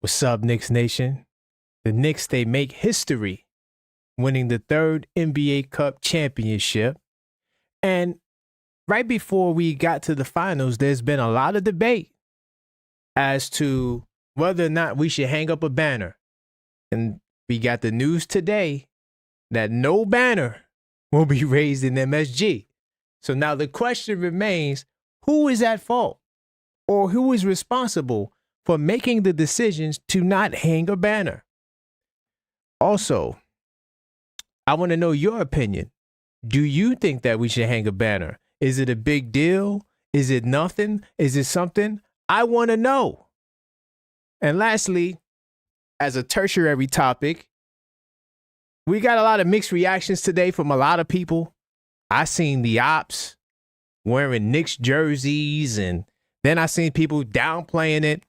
What's up, Knicks Nation? The Knicks, they make history, winning the third NBA Cup championship. And right before we got to the finals, there's been a lot of debate as to whether or not we should hang up a banner. And we got the news today that no banner will be raised in MSG. So now the question remains, who is at fault? Or who is responsible for making the decisions to not hang a banner? Also, I want to know your opinion. Do you think that we should hang a banner? Is it a big deal? Is it nothing? Is it something? I want to know. And lastly, as a tertiary topic, we got a lot of mixed reactions today from a lot of people. I seen the ops wearing Knicks jerseys, and then I seen people downplaying it.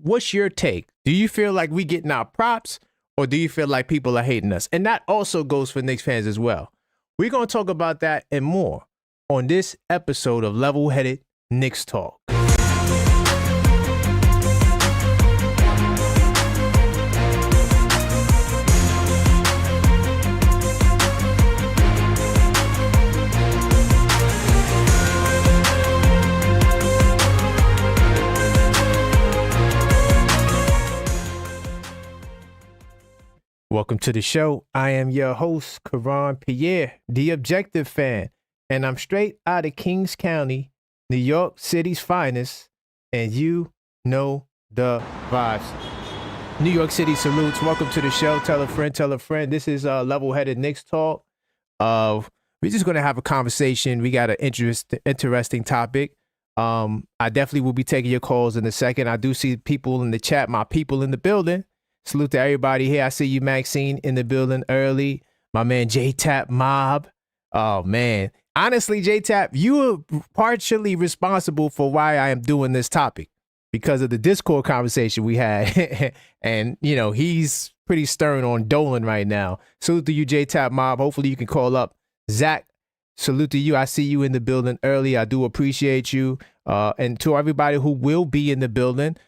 What's your take? Do you feel like we getting our props, or do you feel like people are hating us? And that also goes for Knicks fans as well. We're going to talk about that and more on this episode of Level-Headed Knicks Talk. Welcome to the show. I am your host, Karan Pierre, the Objective Fan, and I'm straight out of Kings County, New York City's finest, and you know the vibes. New York City salutes. Welcome to the show. Tell a friend, tell a friend. This is Level-Headed Knicks Talk. We're just going to have a conversation. We got an interesting topic. I definitely will be taking your calls in a second. I do see people in the chat, my people in the building. Salute to everybody here. I see you, Maxine, in the building early. My man, J-Tap Mob. Oh, man. Honestly, J-Tap, you are partially responsible for why I am doing this topic because of the Discord conversation we had. And, you know, he's pretty stern on Dolan right now. Salute to you, J-Tap Mob. Hopefully you can call up. Zach, salute to you. I see you in the building early. I do appreciate you. And to everybody who will be in the building,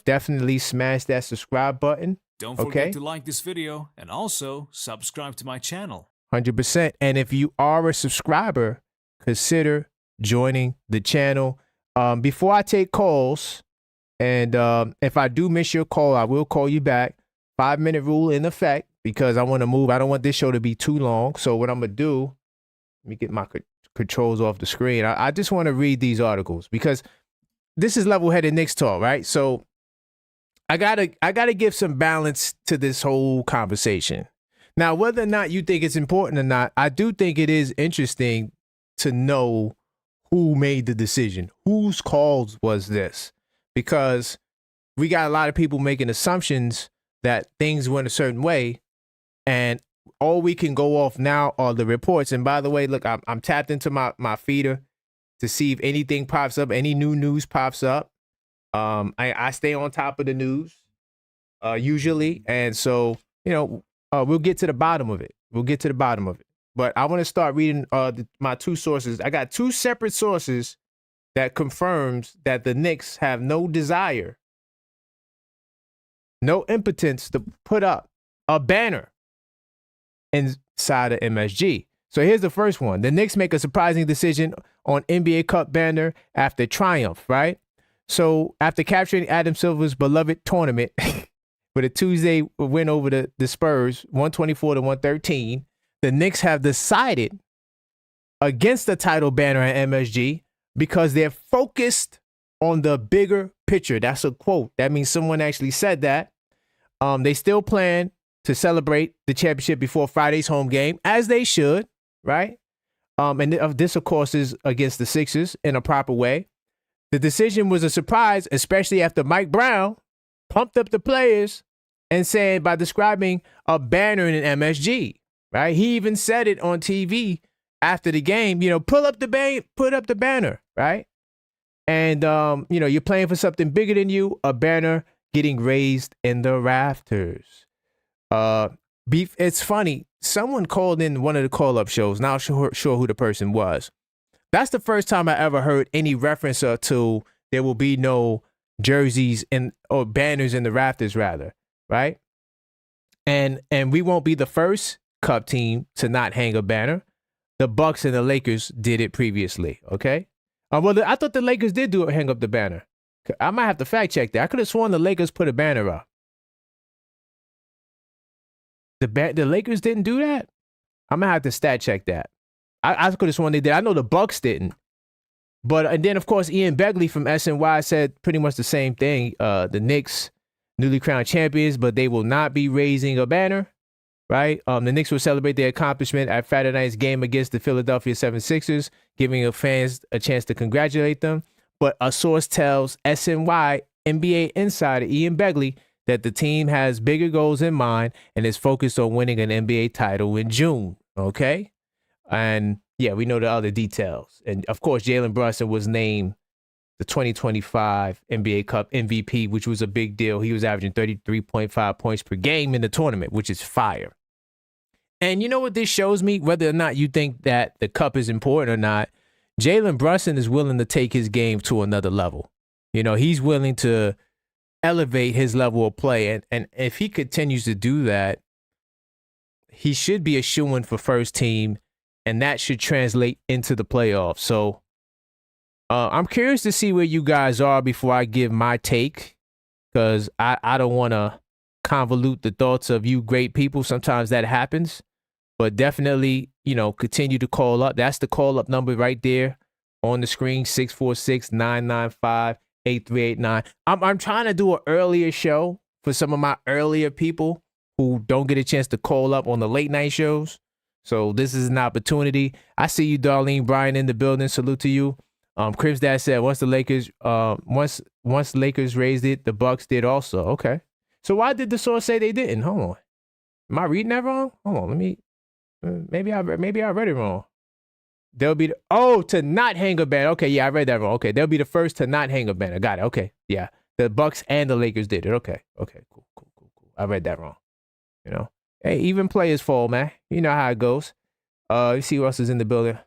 definitely smash that subscribe button. Don't forget to like this video and also subscribe to my channel. 100%. And if you are a subscriber, consider joining the channel. Before I take calls, and if I do miss your call, I will call you back. 5-minute rule in effect because I want to move. I don't want this show to be too long. So what I'm going to do, let me get my controls off the screen. I just want to read these articles because this is Level-Headed Knicks Talk, right? So I gotta give some balance to this whole conversation. Now, whether or not you think it's important or not, I do think it is interesting to know who made the decision. Whose calls was this? Because we got a lot of people making assumptions that things went a certain way, and all we can go off now are the reports. And by the way, look, I'm tapped into my feeder to see if anything pops up, any new news pops up. I stay on top of the news, usually. And so, you know, we'll get to the bottom of it. But I want to start reading my two sources. I got two separate sources that confirms that the Knicks have no desire, no impotence to put up a banner inside of MSG. So here's the first one. The Knicks make a surprising decision on NBA Cup banner after triumph, right? So after capturing Adam Silver's beloved tournament with a Tuesday win over the Spurs, 124-113, the Knicks have decided against the title banner at MSG because they're focused on the bigger picture. That's a quote. That means someone actually said that. They still plan to celebrate the championship before Friday's home game, as they should, right? And this, of course, is against the Sixers in a proper way. The decision was a surprise, especially after Mike Brown pumped up the players and said by describing a banner in an MSG, right? He even said it on TV after the game, you know, put up the banner, right? And, you know, you're playing for something bigger than you, a banner getting raised in the rafters. It's funny. Someone called in one of the call-up shows, not sure who the person was. That's the first time I ever heard any reference to there will be no jerseys or banners in the rafters rather, right? And we won't be the first Cup team to not hang a banner. The Bucks and the Lakers did it previously, okay? Well, I thought the Lakers did hang up the banner. I might have to fact check that. I could have sworn the Lakers put a banner up. The Lakers didn't do that? I'm going to have to stat check that. I could have sworn they did. I know the Bucks didn't. But and then, of course, Ian Begley from SNY said pretty much the same thing. The Knicks, newly crowned champions, but they will not be raising a banner, right? The Knicks will celebrate their accomplishment at Friday night's game against the Philadelphia 76ers, giving fans a chance to congratulate them. But a source tells SNY NBA insider Ian Begley that the team has bigger goals in mind and is focused on winning an NBA title in June, okay? And yeah, we know the other details. And of course, Jalen Brunson was named the 2025 NBA Cup MVP, which was a big deal. He was averaging 33.5 points per game in the tournament, which is fire. And you know what this shows me? Whether or not you think that the Cup is important or not, Jalen Brunson is willing to take his game to another level. You know, he's willing to elevate his level of play. And if he continues to do that, he should be a shoo-in for first team, and that should translate into the playoffs. So I'm curious to see where you guys are before I give my take, because I don't want to convolute the thoughts of you great people. Sometimes that happens. But definitely, you know, continue to call up. That's the call-up number right there on the screen, 646-995-8389. I'm trying to do an earlier show for some of my earlier people who don't get a chance to call up on the late-night shows. So this is an opportunity. I see you, Darlene Bryan, in the building. Salute to you. Crib's dad said once the Lakers raised it, the Bucks did also. Okay. So why did the source say they didn't? Hold on. Am I reading that wrong? Hold on. Let me. Maybe I read it wrong. They'll be to not hang a banner. Okay, yeah, I read that wrong. Okay, they'll be the first to not hang a banner. Got it. Okay, yeah, the Bucks and the Lakers did it. Okay, cool. I read that wrong. You know, hey, even players fall, man. You know how it goes. You see who else is in the building.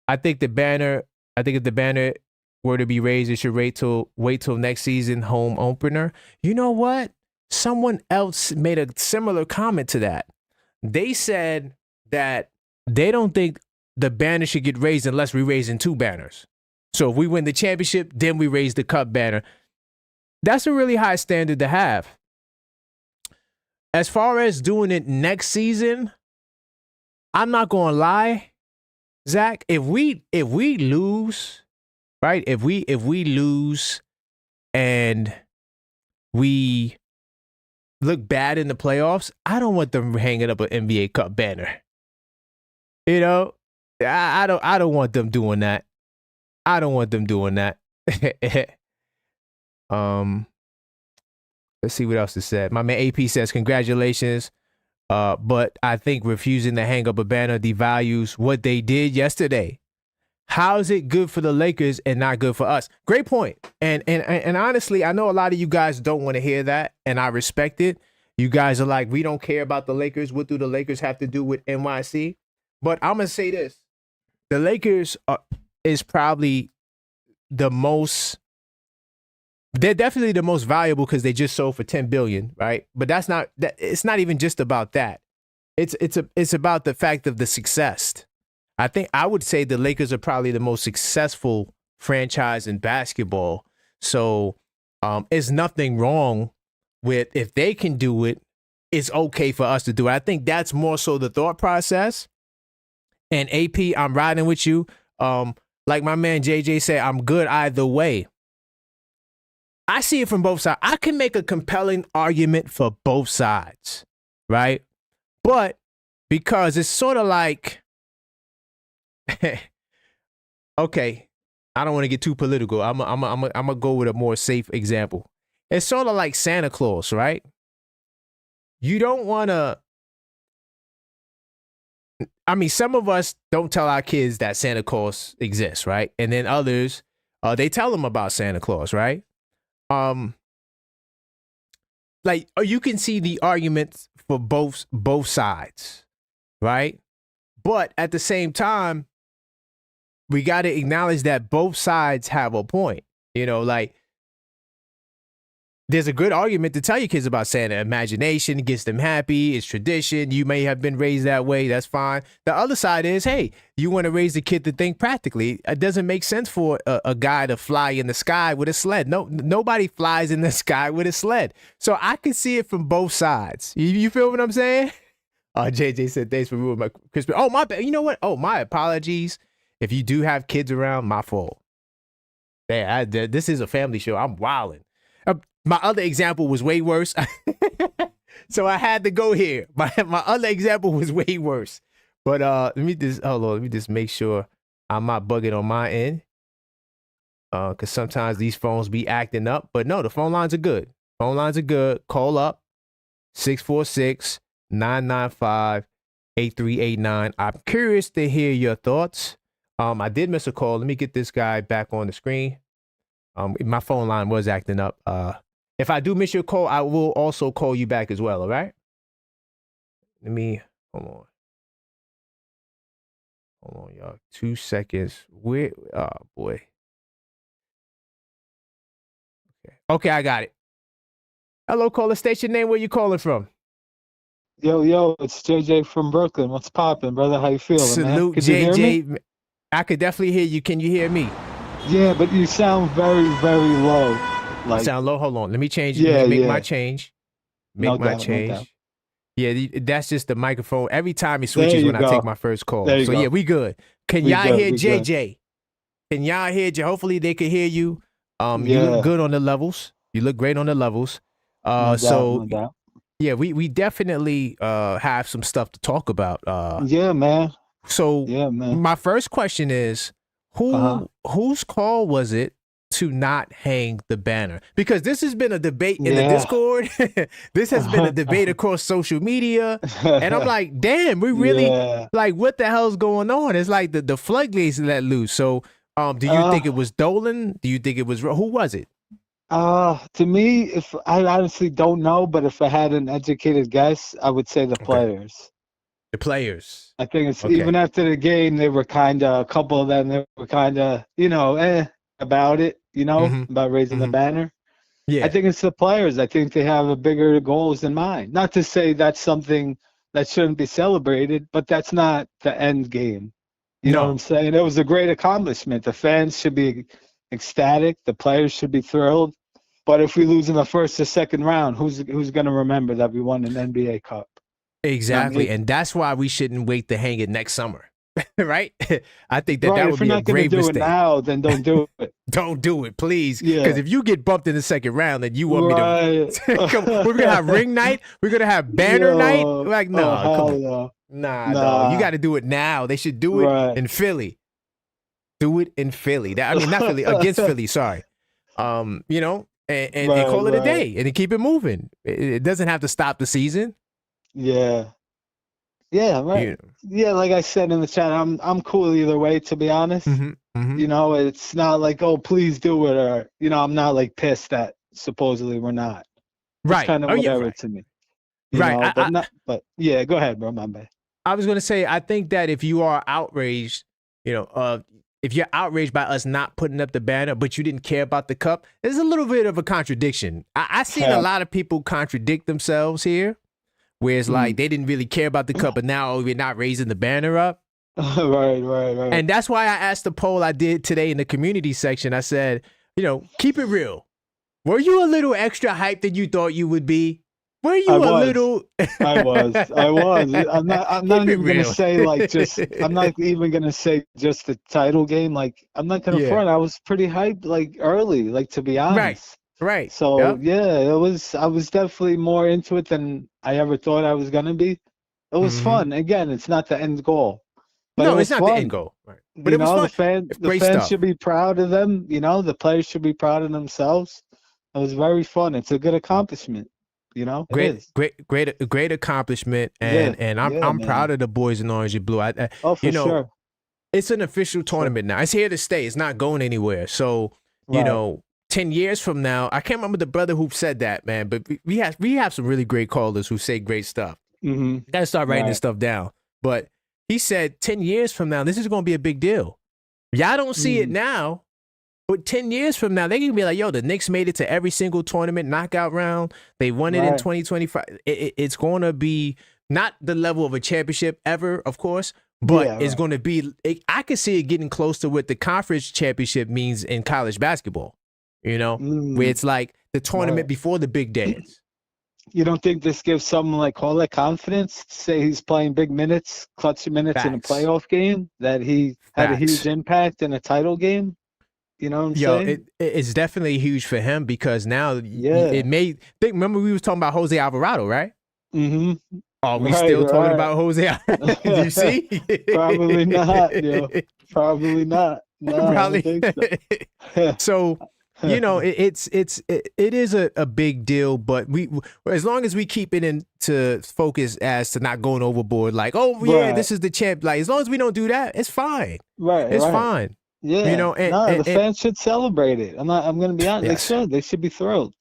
I think if the banner were to be raised, it should wait till next season home opener. You know what? Someone else made a similar comment to that. They said that they don't think the banner should get raised unless we raise in two banners. So if we win the championship, then we raise the Cup banner. That's a really high standard to have. As far as doing it next season, I'm not gonna lie, Zach. If we lose, right? If we lose and we look bad in the playoffs, I don't want them hanging up an NBA Cup banner. You know, I don't want them doing that. I don't want them doing that. Let's see what else it said. My man AP says, congratulations. But I think refusing to hang up a banner devalues what they did yesterday. How is it good for the Lakers and not good for us? Great point. And honestly, I know a lot of you guys don't want to hear that, and I respect it. You guys are like, we don't care about the Lakers. What do the Lakers have to do with NYC? But I'm going to say this. The Lakers is probably the most, they're definitely the most valuable because they just sold for $10 billion, right? But it's not even just about that. It's about the fact of the success. I would say the Lakers are probably the most successful franchise in basketball. So there's nothing wrong with, if they can do it, it's okay for us to do it. I think that's more so the thought process. And AP, I'm riding with you. Like my man JJ said, I'm good either way. I see it from both sides. I can make a compelling argument for both sides, right? But because it's sort of like, okay, I don't want to get too political. I'm gonna go with a more safe example. It's sort of like Santa Claus, right? You don't want to. I mean, some of us don't tell our kids that Santa Claus exists, right? And then others, they tell them about Santa Claus, right? Like, you can see the arguments for both sides, right? But at the same time, we got to acknowledge that both sides have a point. You know, like there's a good argument to tell your kids about Santa. Imagination gets them happy. It's tradition. You may have been raised that way. That's fine. The other side is, hey, you want to raise the kid to think practically. It doesn't make sense for a guy to fly in the sky with a sled. Nobody flies in the sky with a sled. So I can see it from both sides. You feel what I'm saying? JJ said, thanks for ruining my Christmas. Oh, my bad. You know what? Oh, my apologies. If you do have kids around, my fault. This is a family show. I'm wilding. My other example was way worse. So I had to go here. My other example was way worse. But let me just make sure I'm not bugging on my end. Because sometimes these phones be acting up. But no, the phone lines are good. Phone lines are good. Call up 646-995-8389. I'm curious to hear your thoughts. I did miss a call. Let me get this guy back on the screen. My phone line was acting up. If I do miss your call, I will also call you back as well, all right? Hold on, y'all. 2 seconds. Oh, boy. Okay, I got it. Hello, caller. State your name. Where you calling from? Yo, it's JJ from Brooklyn. What's poppin', brother? How you feeling, Salute, man? Salute, JJ. I could definitely hear you. Can you hear me? Yeah, but you sound very, very low. Like, sound low? Hold on. Let me change. Yeah, make my change. No doubt. Yeah, that's just the microphone. Every time it switches when I take my first call. So yeah, we good. Can y'all hear JJ? Can y'all hear you? Hopefully they can hear you. You look good on the levels. You look great on the levels. No doubt. Yeah, we definitely have some stuff to talk about. Yeah, man. So my first question is, whose call was it to not hang the banner? Because this has been a debate in the Discord. This has been a debate across social media. And I'm like, damn, we really like, what the hell's going on? It's like the floodgates let loose. So do you think it was Dolan? Do you think it was, who was it? To me, if I honestly don't know, but if I had an educated guess, I would say the players. The players. I think it's even after the game, they were a couple of them, they were about it, about raising the banner. Yeah. I think it's the players. I think they have a bigger goals than mine. Not to say that's something that shouldn't be celebrated, but that's not the end game. You know what I'm saying? It was a great accomplishment. The fans should be ecstatic. The players should be thrilled. But if we lose in the first or second round, who's going to remember that we won an NBA Cup? Exactly, and that's why we shouldn't wait to hang it next summer, right? I think that would be a grave mistake. If you're not going to do it now, then don't do it. Don't do it, please. Because if you get bumped in the second round, then you want me to come, we're gonna have ring night. We're gonna have banner night. Like, no, come on. Nah. You got to do it now. They should do it in Philly. Do it in Philly. Not Philly, against Philly. Sorry. And call it a day and keep it moving. It doesn't have to stop the season. Yeah, right. Yeah, like I said in the chat, I'm cool either way, to be honest. It's not like, oh, please do it, or I'm not like pissed that supposedly we're not. It's kind of whatever to me. Right. But yeah, go ahead, bro. My bad. I was gonna say, I think that if you are outraged, if you're outraged by us not putting up the banner, but you didn't care about the cup, there's a little bit of a contradiction. I seen a lot of people contradict themselves here. Where it's like they didn't really care about the cup, but now we're not raising the banner up. Right. And that's why I asked the poll I did today in the community section. I said, keep it real. Were you a little extra hyped than you thought you would be? Were you little? I was. I'm not even gonna say I'm not even gonna say just the title game. Like, I'm not gonna front. I was pretty hyped early, to be honest. Right. So I was definitely more into it than I ever thought I was gonna be. It was fun. Again, it's not the end goal. But it's not the end goal. Right. But it was fun. The fans should be proud of them. The players should be proud of themselves. It was very fun. It's a good accomplishment. Great accomplishment. And I'm proud of the boys in orange and blue. For sure. It's an official tournament now. It's here to stay. It's not going anywhere. So 10 years from now, I can't remember the brother who said that, man, but we have some really great callers who say great stuff. Gotta start writing this stuff down. But he said 10 years from now, this is going to be a big deal. Y'all don't see it now, But 10 years from now, they can be like, yo, the Knicks made it to every single tournament, knockout round. They won it in 2025. It's going to be not the level of a championship ever, of course, but it's going to be, I could see it getting close to what the conference championship means in college basketball, where it's like the tournament before the big dance. You don't think this gives someone like Hall that confidence? Say he's playing big minutes, clutch minutes in a playoff game, that he had a huge impact in a title game? You know what I'm saying? It's definitely huge for him because now it made. Remember we was talking about Jose Alvarado, right? Mm-hmm. Are we still talking about Jose Alvarado? Do you see? Probably not, Probably not. No, probably. I don't think so. So, it is a big deal, but we, as long as we keep it into focus as to not going overboard, like, this is the champ. Like, as long as we don't do that, it's fine. Right. It's fine. Yeah. The fans should celebrate it. I'm going to be honest. Yes. They should be thrilled.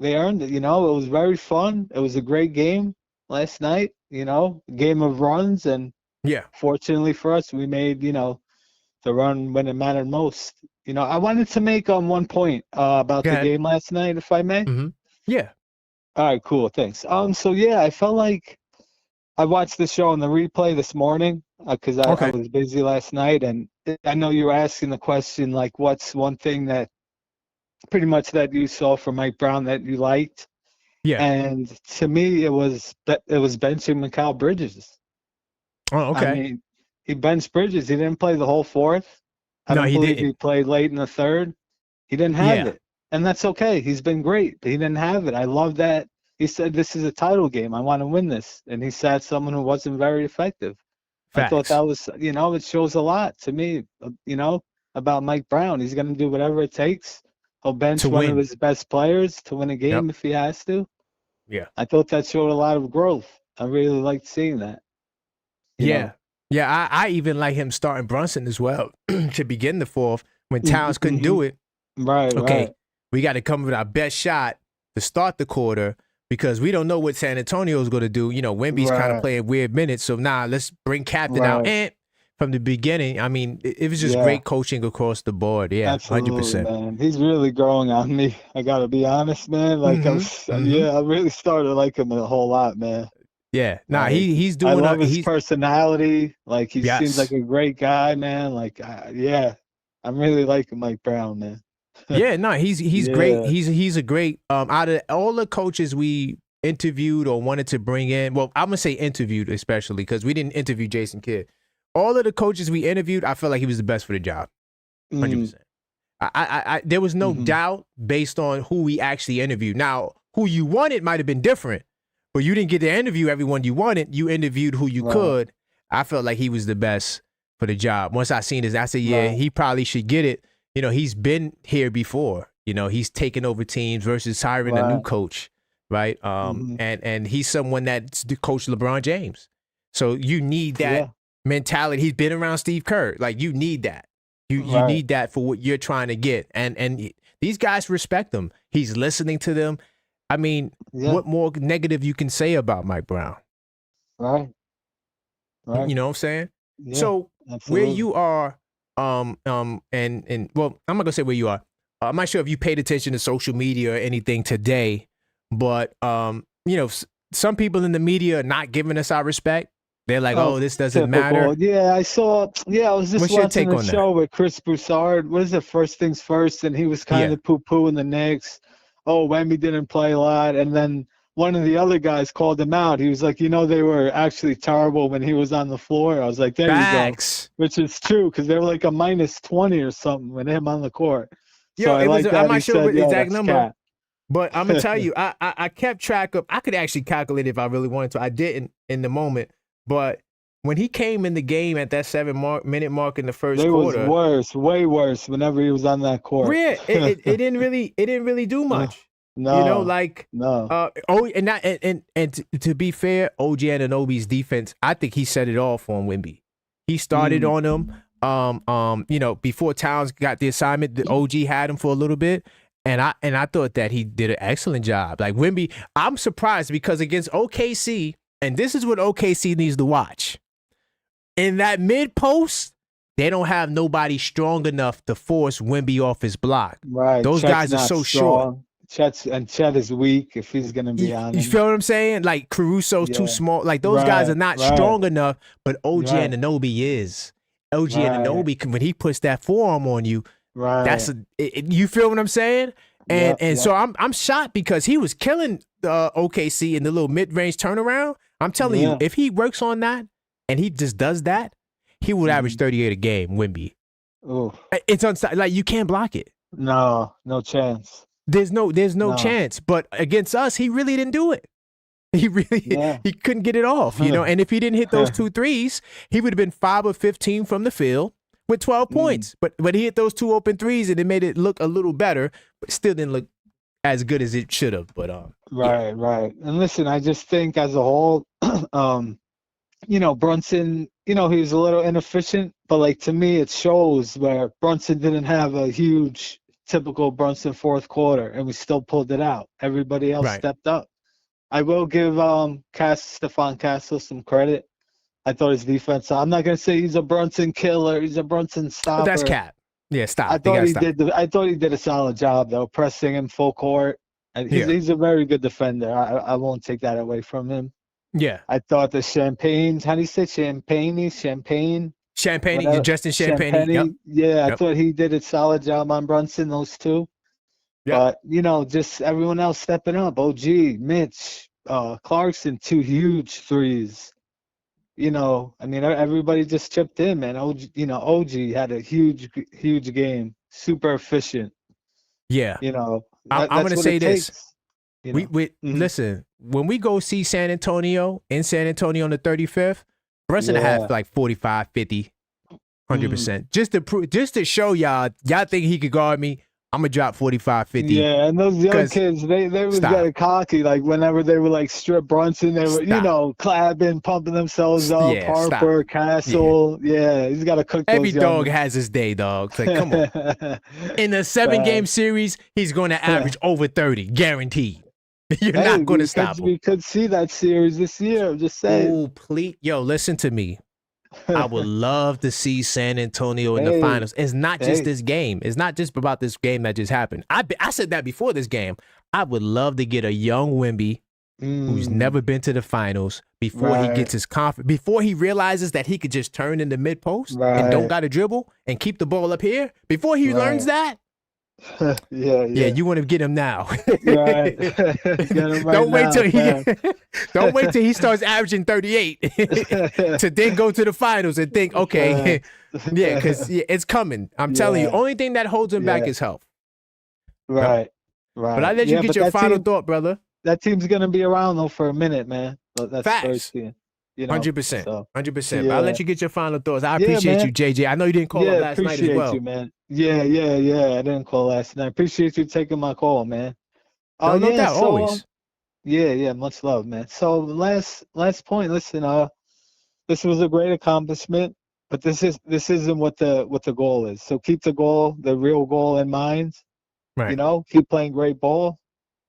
They earned it. It was very fun. It was a great game last night. Game of runs, and fortunately for us, we made the run when it mattered most. I wanted to make one point about the game last night, if I may. Mm-hmm. Yeah. All right, cool. Thanks. So I felt like I watched the show on the replay this morning because I was busy last night, and I know you were asking the question, like, what's one thing that pretty much that you saw from Mike Brown that you liked? Yeah. And to me, it was benching Mikal Bridges. Oh, okay. I mean, he benched Bridges. He didn't play the whole fourth. I don't believe he played late in the third. He didn't have it. And that's okay. He's been great, but he didn't have it. I love that. He said, this is a title game. I want to win this. And he sat someone who wasn't very effective. Facts. I thought that was, it shows a lot to me, about Mike Brown. He's going to do whatever it takes. He'll bench one of his best players to win a game if he has to. Yeah. I thought that showed a lot of growth. I really liked seeing that. You know? Yeah, I even like him starting Brunson as well to begin the fourth when Towns couldn't do it. Right, okay, we got to come with our best shot to start the quarter because we don't know what San Antonio's going to do. Wemby's kind of playing weird minutes, so let's bring Captain out. And from the beginning, I mean, it was just great coaching across the board. Yeah, absolutely, 100%. Man. He's really growing on me. I got to be honest, man. Like, I really started liking him a whole lot, man. Yeah, he's doing. I love his personality. Like, he seems like a great guy, man. Like, I'm really liking Mike Brown, man. He's great. He's a great. Out of all the coaches we interviewed or wanted to bring in, well, I'm gonna say interviewed especially because we didn't interview Jason Kidd. All of the coaches we interviewed, I felt like he was the best for the job, 100%. I there was no doubt based on who we actually interviewed. Now, who you wanted might have been different. But you didn't get to interview everyone you wanted. You interviewed who you could. I felt like he was the best for the job. Once I seen this, I said, he probably should get it. He's been here before. He's taken over teams versus hiring a new coach, right? And he's someone that's the coach LeBron James. So you need that mentality. He's been around Steve Kerr. Like, you need that. You need that for what you're trying to get. And these guys respect him. He's listening to them. I mean, what more negative you can say about Mike Brown? Right. You know what I'm saying? Yeah, so absolutely. where you are, and well, I'm not gonna say where you are. I'm not sure if you paid attention to social media or anything today, but some people in the media are not giving us our respect. They're like, this doesn't matter. Yeah, I saw. Yeah, I was just watching the show with Chris Broussard. What is it? First Things First, and he was kind of poo-pooing the Knicks. Wemby didn't play a lot. And then one of the other guys called him out. He was like, they were actually terrible when he was on the floor. I was like, there you go. Which is true because they were like a -20 or something with him on the court. So I'm not sure what the exact number. But I'm going to tell you, I kept track of – I could actually calculate if I really wanted to. I didn't in the moment. But when he came in the game at that 7-minute mark in the first quarter – it was worse, way worse whenever he was on that court. It didn't really do much. No. And to be fair, OG Anunoby's defense, I think he set it all for him, Wemby. He started on him. Before Towns got the assignment, the OG had him for a little bit. And I thought that he did an excellent job. Like, Wemby, I'm surprised because against OKC, and this is what OKC needs to watch. In that mid post, They don't have nobody strong enough to force Wemby off his block. Right. Those Chet's guys are not so strong. short. Chet is weak if he's gonna be on You him. feel what I'm saying? Like Caruso's too small. Like those guys are not strong enough, but OG Anunoby is. OG Anunoby, when he puts that forearm on you, that's you feel what I'm saying? And so I'm shocked because he was killing OKC in the little mid-range turnaround. I'm telling you, if he works on that and he just does that, he would average 38 a game, Wemby. Ooh. It's like you can't block it. No chance. There's no chance. But against us, he really didn't do it. He really he couldn't get it off, you know. And if he didn't hit those 2 threes, he would have been 5 of 15 from the field with 12 points. But he hit those 2 open threes and it made it look a little better, but still didn't look as good as it should have. But right. And listen, I just think as a whole, you know, Brunson, you know, he was a little inefficient, but like to me, it shows where Brunson didn't have a huge typical Brunson fourth quarter, and we still pulled it out. Everybody else stepped up. I will give Stephon Castle some credit. I thought his defense. I'm not gonna say he's a Brunson killer. He's a Brunson stopper. But that's cap. Yeah, stop. I thought he did a solid job though, pressing him full court. And he's a very good defender. I won't take that away from him. Yeah. I thought the Champagne. How do you say Champagne? Justin Champagne. Yep. Yeah, I thought he did a solid job on Brunson. Those two. Yep. But you know, just everyone else stepping up. OG, Mitch, Clarkson, 2 huge threes. You know, I mean, everybody just chipped in, man. OG had a huge game. Super efficient. Yeah. You know, I'm going to say this. Takes, you know? Listen, when we go see San Antonio on the 35th, Brunson have like 45, 50, 100%. Just to show y'all think he could guard me. I'm gonna drop 45, 50. Yeah, and those young kids, they was getting cocky. Like whenever they were like strip Brunson, they were you know clapping, pumping themselves up. Yeah, Harper, Castle, he's got to cook. Every those dog has his day, dog. Like, come on. In a 7-game series, he's going to average over 30, guaranteed. You're not going to stop him. We could see that series this year. I'm just saying. Oh, please, yo, listen to me. I would love to see San Antonio in the finals. It's not just this game. It's not just about this game that just happened. I said that before this game. I would love to get a young Wemby who's never been to the finals before he gets his confidence, before he realizes that he could just turn in the mid post and don't got to dribble and keep the ball up here. Before he learns that. Yeah, you want to get him now. Right. Don't wait till he starts averaging 38 to then go to the finals and think, okay, because it's coming. I'm telling you, only thing that holds him back is health. Right. But I let you get your final thought, brother. That team's gonna be around though for a minute, man. That's facts. You know, 100%. 100%. But I'll let you get your final thoughts. I appreciate you, JJ. I know you didn't call up last night as well. Appreciate you, man. Yeah. I didn't call last night. Appreciate you taking my call, man. No doubt, always. Much love, man. So last point. Listen, this was a great accomplishment, but this isn't what the goal is. So keep the real goal in mind. Right. You know, keep playing great ball.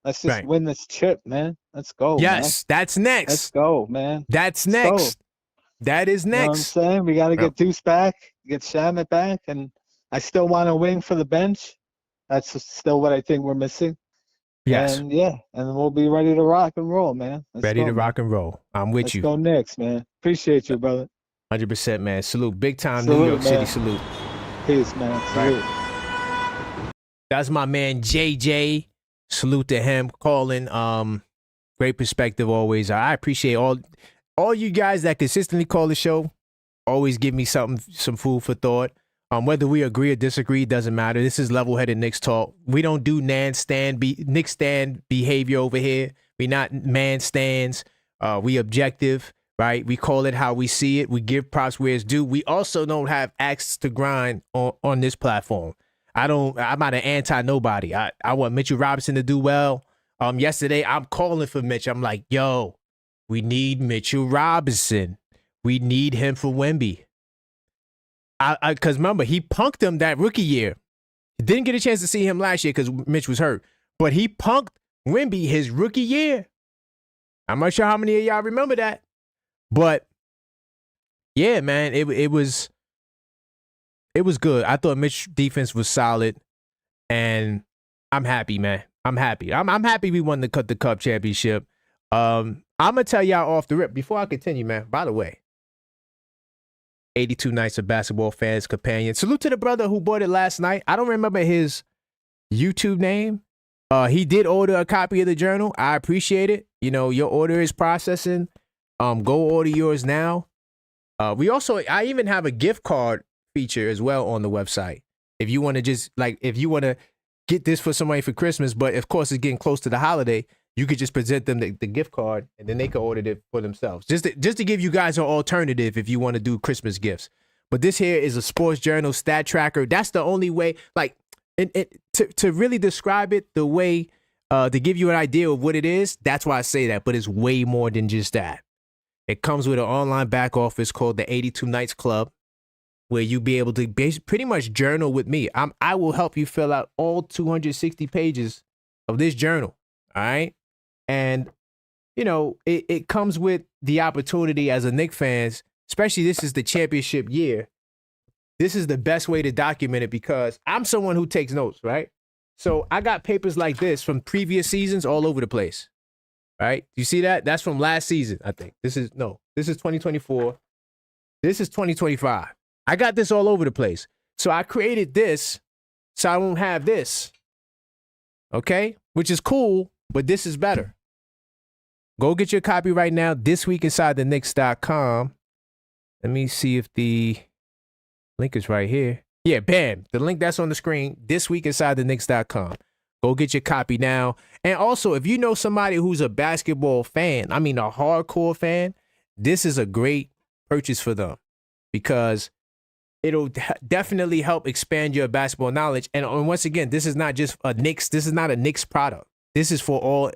Let's just win this chip, man. Let's go. Yes, man. That's next. Let's go, man. That's next. That is next. You know what I'm saying? We got to get Deuce back, get Shamet back, and I still want a wing for the bench. That's still what I think we're missing. Yes. And and we'll be ready to rock and roll, man. Ready to rock and roll. I'm with you. Let's go Knicks, man. Appreciate you, brother. 100%, man. Salute. Big time New York City salute. Peace, man. Salute. That's my man, JJ. Salute to him calling. Great perspective always. I appreciate all you guys that consistently call the show. Always give me some food for thought. Whether we agree or disagree, doesn't matter. This is level-headed Knicks talk. We don't do Knicks stand behavior over here. We not man stands. We objective, right? We call it how we see it. We give props where it's due. We also don't have axe to grind on this platform. I'm not an anti-nobody. I want Mitchell Robinson to do well. Yesterday, I'm calling for Mitch. I'm like, yo, we need Mitchell Robinson. We need him for Wemby. Because remember, he punked him that rookie year. Didn't get a chance to see him last year because Mitch was hurt. But he punked Wemby his rookie year. I'm not sure how many of y'all remember that. But, yeah, man, it was It was good. I thought Mitch defense was solid, and I'm happy, man. I'm happy. I'm happy we won the Cup championship. I'm gonna tell y'all off the rip before I continue, man. By the way, 82 Nights of Basketball Fans Companion. Salute to the brother who bought it last night. I don't remember his YouTube name. He did order a copy of the journal. I appreciate it. You know, your order is processing. Go order yours now. I even have a gift card feature as well on the website. If you want to get this for somebody for Christmas, but of course it's getting close to the holiday, you could just present them the gift card and then they can order it for themselves. Just to give you guys an alternative if you want to do Christmas gifts. But this here is a sports journal stat tracker. That's the only way, to really describe it, the way to give you an idea of what it is. That's why I say that, but it's way more than just that. It comes with an online back office called the 82 Nights Club, where you be able to pretty much journal with me. I will help you fill out all 260 pages of this journal. All right. And, you know, it comes with the opportunity as a Knicks fans, especially this is the championship year. This is the best way to document it because I'm someone who takes notes, right? So I got papers like this from previous seasons all over the place, right? You see that? That's from last season, I think. This is 2024. This is 2025. I got this all over the place. So I created this so I won't have this, okay? Which is cool, but this is better. Go get your copy right now, thisweekinsidetheknicks.com. Let me see if the link is right here. Yeah, bam. The link that's on the screen, thisweekinsidetheknicks.com. Go get your copy now. And also, if you know somebody who's a basketball fan, I mean a hardcore fan, this is a great purchase for them because it'll definitely help expand your basketball knowledge. And once again, this is not just a Knicks. This is not a Knicks product. This is for all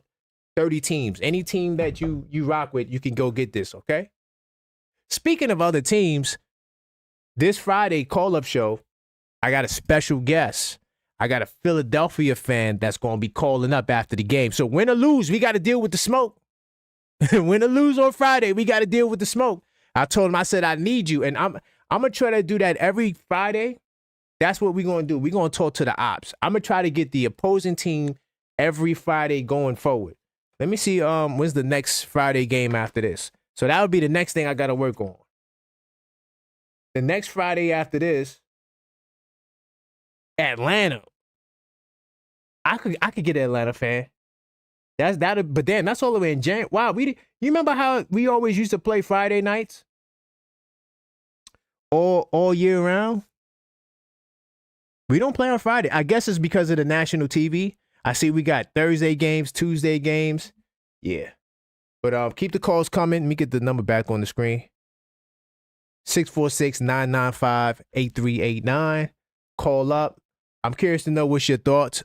30 teams. Any team that you rock with, you can go get this, okay? Speaking of other teams, this Friday call-up show, I got a special guest. I got a Philadelphia fan that's going to be calling up after the game. So win or lose, we got to deal with the smoke. Win or lose on Friday, we got to deal with the smoke. I told him, I said, I need you. And I'm going to try to do that every Friday. That's what we're going to do. We're going to talk to the ops. I'm going to try to get the opposing team every Friday going forward. Let me see when's the next Friday game after this. So that would be the next thing I got to work on. The next Friday after this, Atlanta. I could get an Atlanta fan. But damn, that's all the way in January. Wow, you remember how we always used to play Friday nights? All year round? We don't play on Friday. I guess it's because of the national TV. I see we got Thursday games, Tuesday games. Yeah. But keep the calls coming. Let me get the number back on the screen. 646-995-8389. Call up. I'm curious to know what's your thoughts.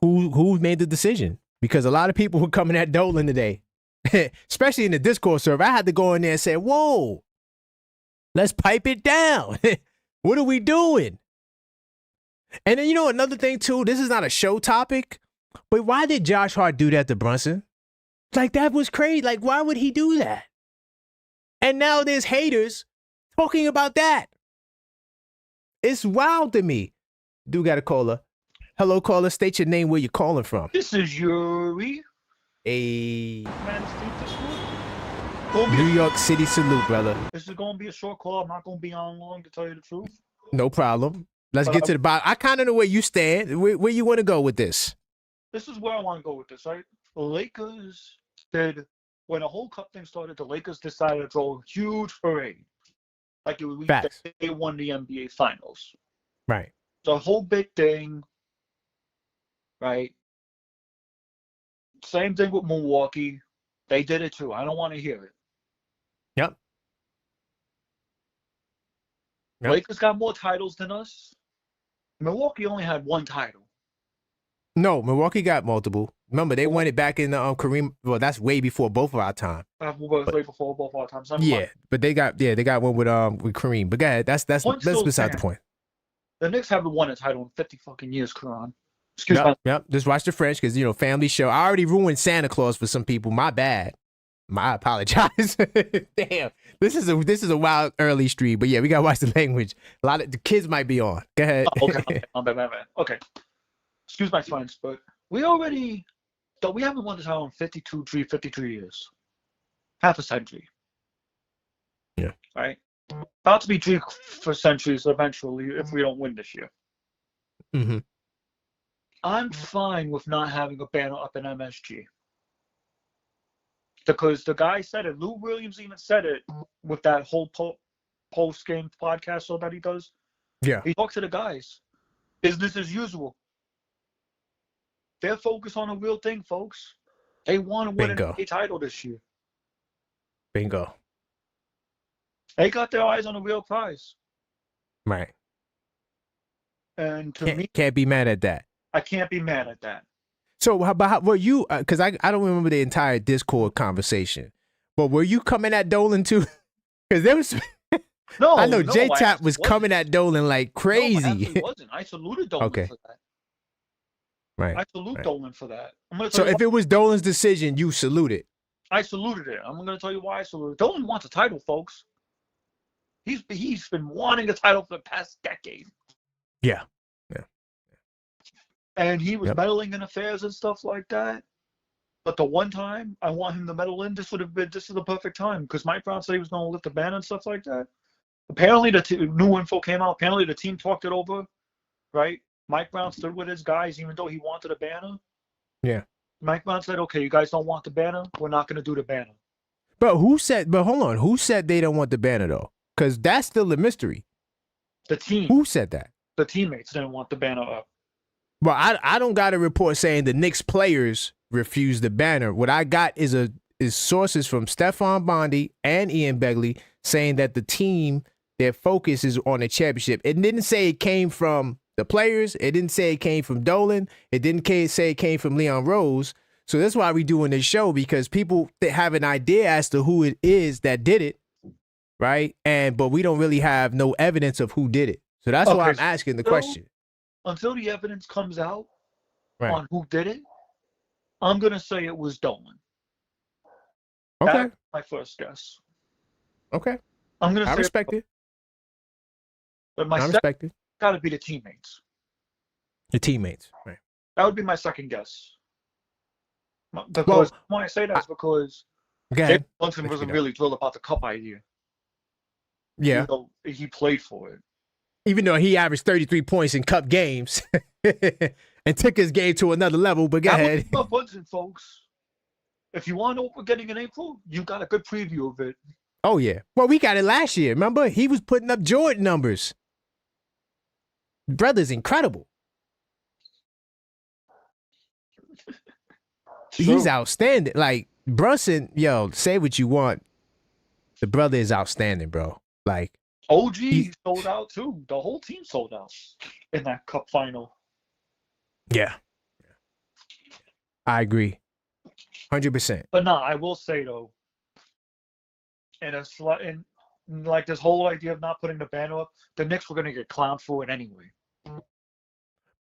Who made the decision? Because a lot of people were coming at Dolan today, especially in the Discord server. I had to go in there and say, whoa, let's pipe it down. What are we doing? And then, you know, another thing, too, this is not a show topic, but why did Josh Hart do that to Brunson? Like, that was crazy. Like, why would he do that? And now there's haters talking about that. It's wild to me. Do got a caller. Hello, caller. State your name, where you're calling from. This is Yuri. A New New York City salute, brother. This is going to be a short call. I'm not going to be on long, to tell you the truth. No problem. Let's get to the bottom. I kind of know where you stand. Where you want to go with this? This is where I want to go with this, right? The Lakers did, when the whole cup thing started, the Lakers decided to throw a huge parade. Like they won the NBA Finals. Right. The whole big thing, right? Same thing with Milwaukee. They did it too. I don't want to hear it. Yep. Lakers got more titles than us. Milwaukee only had one title. No, Milwaukee got multiple. Remember, they won it back in the Kareem. Well, that's way before both of our time. Way before both our times. Yeah, but they got one with Kareem. But go ahead. That's beside the point. The Knicks haven't won a title in 50 fucking years, Karan. Excuse me. Yep. Just watch the French because, you know, family show. I already ruined Santa Claus for some people. My bad. I apologize. Damn, this is a wild early stream, but yeah, we gotta watch the language. A lot of the kids might be on. Go ahead. Okay. Excuse my French, but we haven't won the title in 53 years, half a century. Yeah. Right. About to be 3 for centuries eventually if we don't win this year. Mm-hmm. I'm fine with not having a banner up in MSG. Because the guy said it. Lou Williams even said it with that whole post-game podcast show that he does. Yeah. He talked to the guys. Business as usual. They're focused on a real thing, folks. They want to win an NBA title this year. Bingo. They got their eyes on a real prize. Right. And to me, can't be mad at that. I can't be mad at that. So, were you? Because I don't remember the entire Discord conversation, but were you coming at Dolan too? Because there was. No, I know J-Tap was coming at Dolan like crazy. No, I wasn't. I saluted Dolan for that. Right. I salute Dolan for that. So if it was Dolan's decision, you saluted. I saluted it. I'm going to tell you why I saluted. Dolan wants a title, folks. He's been wanting a title for the past decade. Yeah. And he was meddling in affairs and stuff like that. But the one time I want him to meddle in, this is the perfect time. Because Mike Brown said he was going to lift the banner and stuff like that. Apparently, new info came out. Apparently, the team talked it over, right? Mike Brown stood with his guys, even though he wanted a banner. Yeah. Mike Brown said, okay, you guys don't want the banner. We're not going to do the banner. But hold on. Who said they don't want the banner, though? Because that's still a mystery. The team. Who said that? The teammates didn't want the banner up. Well, I don't got a report saying the Knicks players refused the banner. What I got is sources from Stephon Bondi and Ian Begley saying that the team, their focus is on the championship. It didn't say it came from the players. It didn't say it came from Dolan. It didn't say it came from Leon Rose. So that's why we're doing this show, because people have an idea as to who it is that did it, right? But we don't really have no evidence of who did it. So that's why I'm asking the question. Until the evidence comes out on who did it, I'm going to say it was Dolan. Okay. That's my first guess. Okay. I'm going to say respect it. But my second got to be the teammates. The teammates, right. That would be my second guess. Because why I say that is because Jake Brunson wasn't really thrilled about the cup idea. Yeah. He played for it. Even though he averaged 33 points in cup games and took his game to another level, but go ahead. Brunson, folks. If you want to know what we're getting in April, you got a good preview of it. Oh, yeah. Well, we got it last year. Remember? He was putting up Jordan numbers. Brother's incredible. He's outstanding. Like, Brunson, say what you want. The brother is outstanding, bro. Like, OG sold out too. The whole team sold out in that cup final. Yeah. I agree. 100%. But no, I will say though, and like this whole idea of not putting the banner up, the Knicks were gonna get clowned for it anyway.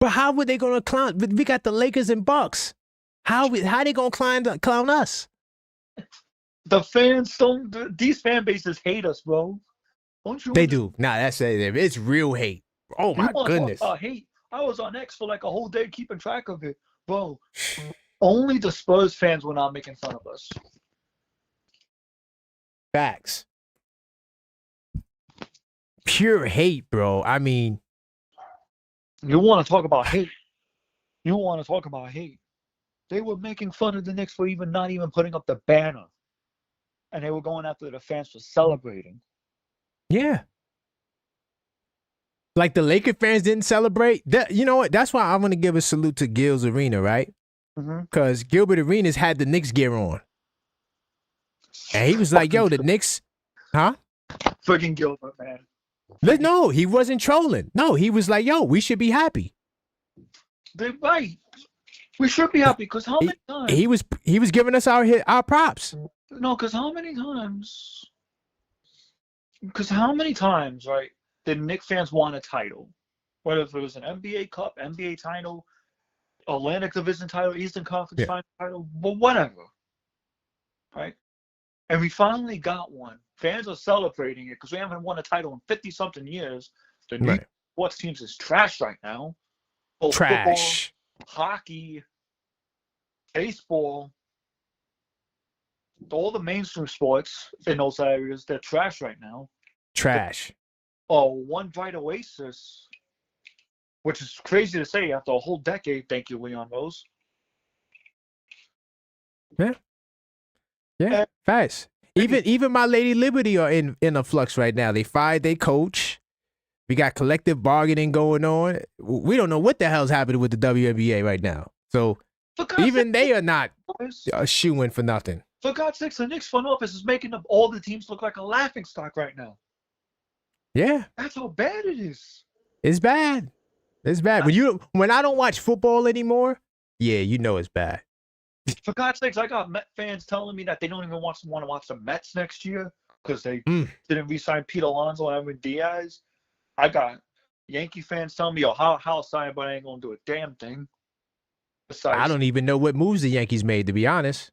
But how were they gonna clown? We got the Lakers and Bucks. How they gonna clown us? The fans don't. These fan bases hate us, bro. Don't you? They do. Nah, that's it. It's real hate. Oh my goodness. Hate. I was on X for like a whole day keeping track of it, bro. Only the Spurs fans were not making fun of us. Facts. Pure hate, bro. I mean, you want to talk about hate? They were making fun of the Knicks for not even putting up the banner, and they were going after the fans for celebrating. Yeah. Like the Laker fans didn't celebrate. You know what? That's why I'm going to give a salute to Gil's Arena, right? Because Gilbert Arenas had the Knicks gear on. And he was like, yo, the Knicks, huh? Freaking Gilbert, man. No, he wasn't trolling. No, he was like, yo, we should be happy. They're right. We should be happy because how many times? He was giving us our props. No, because how many times, right, did Knicks fans want a title? Whether it was an NBA Cup, NBA title, Atlantic Division title, Eastern Conference final title, but whatever. Right? And we finally got one. Fans are celebrating it because we haven't won a title in 50-something years. The new sports teams is trash right now. Both trash. Football, hockey, baseball, all the mainstream sports in those areas, they're trash right now. Trash. One bright oasis, which is crazy to say after a whole decade. Thank you, Leon Rose. Yeah, facts. Even my Lady Liberty are in a flux right now. They fired their coach. We got collective bargaining going on. We don't know what the hell's happening with the WNBA right now. So even they are not a shoo-in for nothing. For God's sakes, the Knicks front office is making all the teams look like a laughingstock right now. Yeah. That's how bad it is. It's bad. It's bad. When I don't watch football anymore, yeah, you know it's bad. For God's sakes, I got Met fans telling me that they don't even want to watch the Mets next year because they didn't re-sign Pete Alonso and Edwin Diaz. I got Yankee fans telling me, how sorry, but I ain't going to do a damn thing. Besides, I don't even know what moves the Yankees made, to be honest.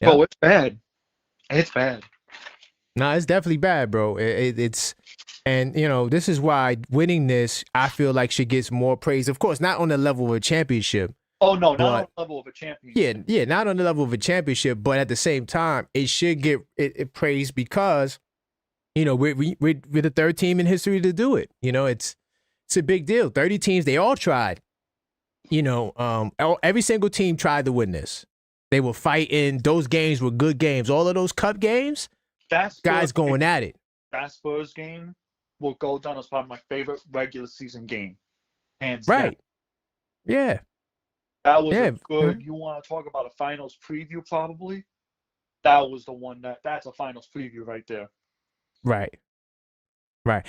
Bro, it's bad. It's bad. No, it's definitely bad, bro. It's... And, this is why winning this, I feel like should get more praise. Of course, not on the level of a championship. Oh, no, not on the level of a championship. Yeah, not on the level of a championship, but at the same time, it should get it praise because, we're the third team in history to do it. It's a big deal. 30 teams, they all tried. Every single team tried to win this. They were fighting. Those games were good games. All of those cup games, guys going at it. That Spurs game will go down as probably my favorite regular season game. Hands down. Right. Yeah. That was a good, you want to talk about a finals preview probably? That was the one that's a finals preview right there. Right.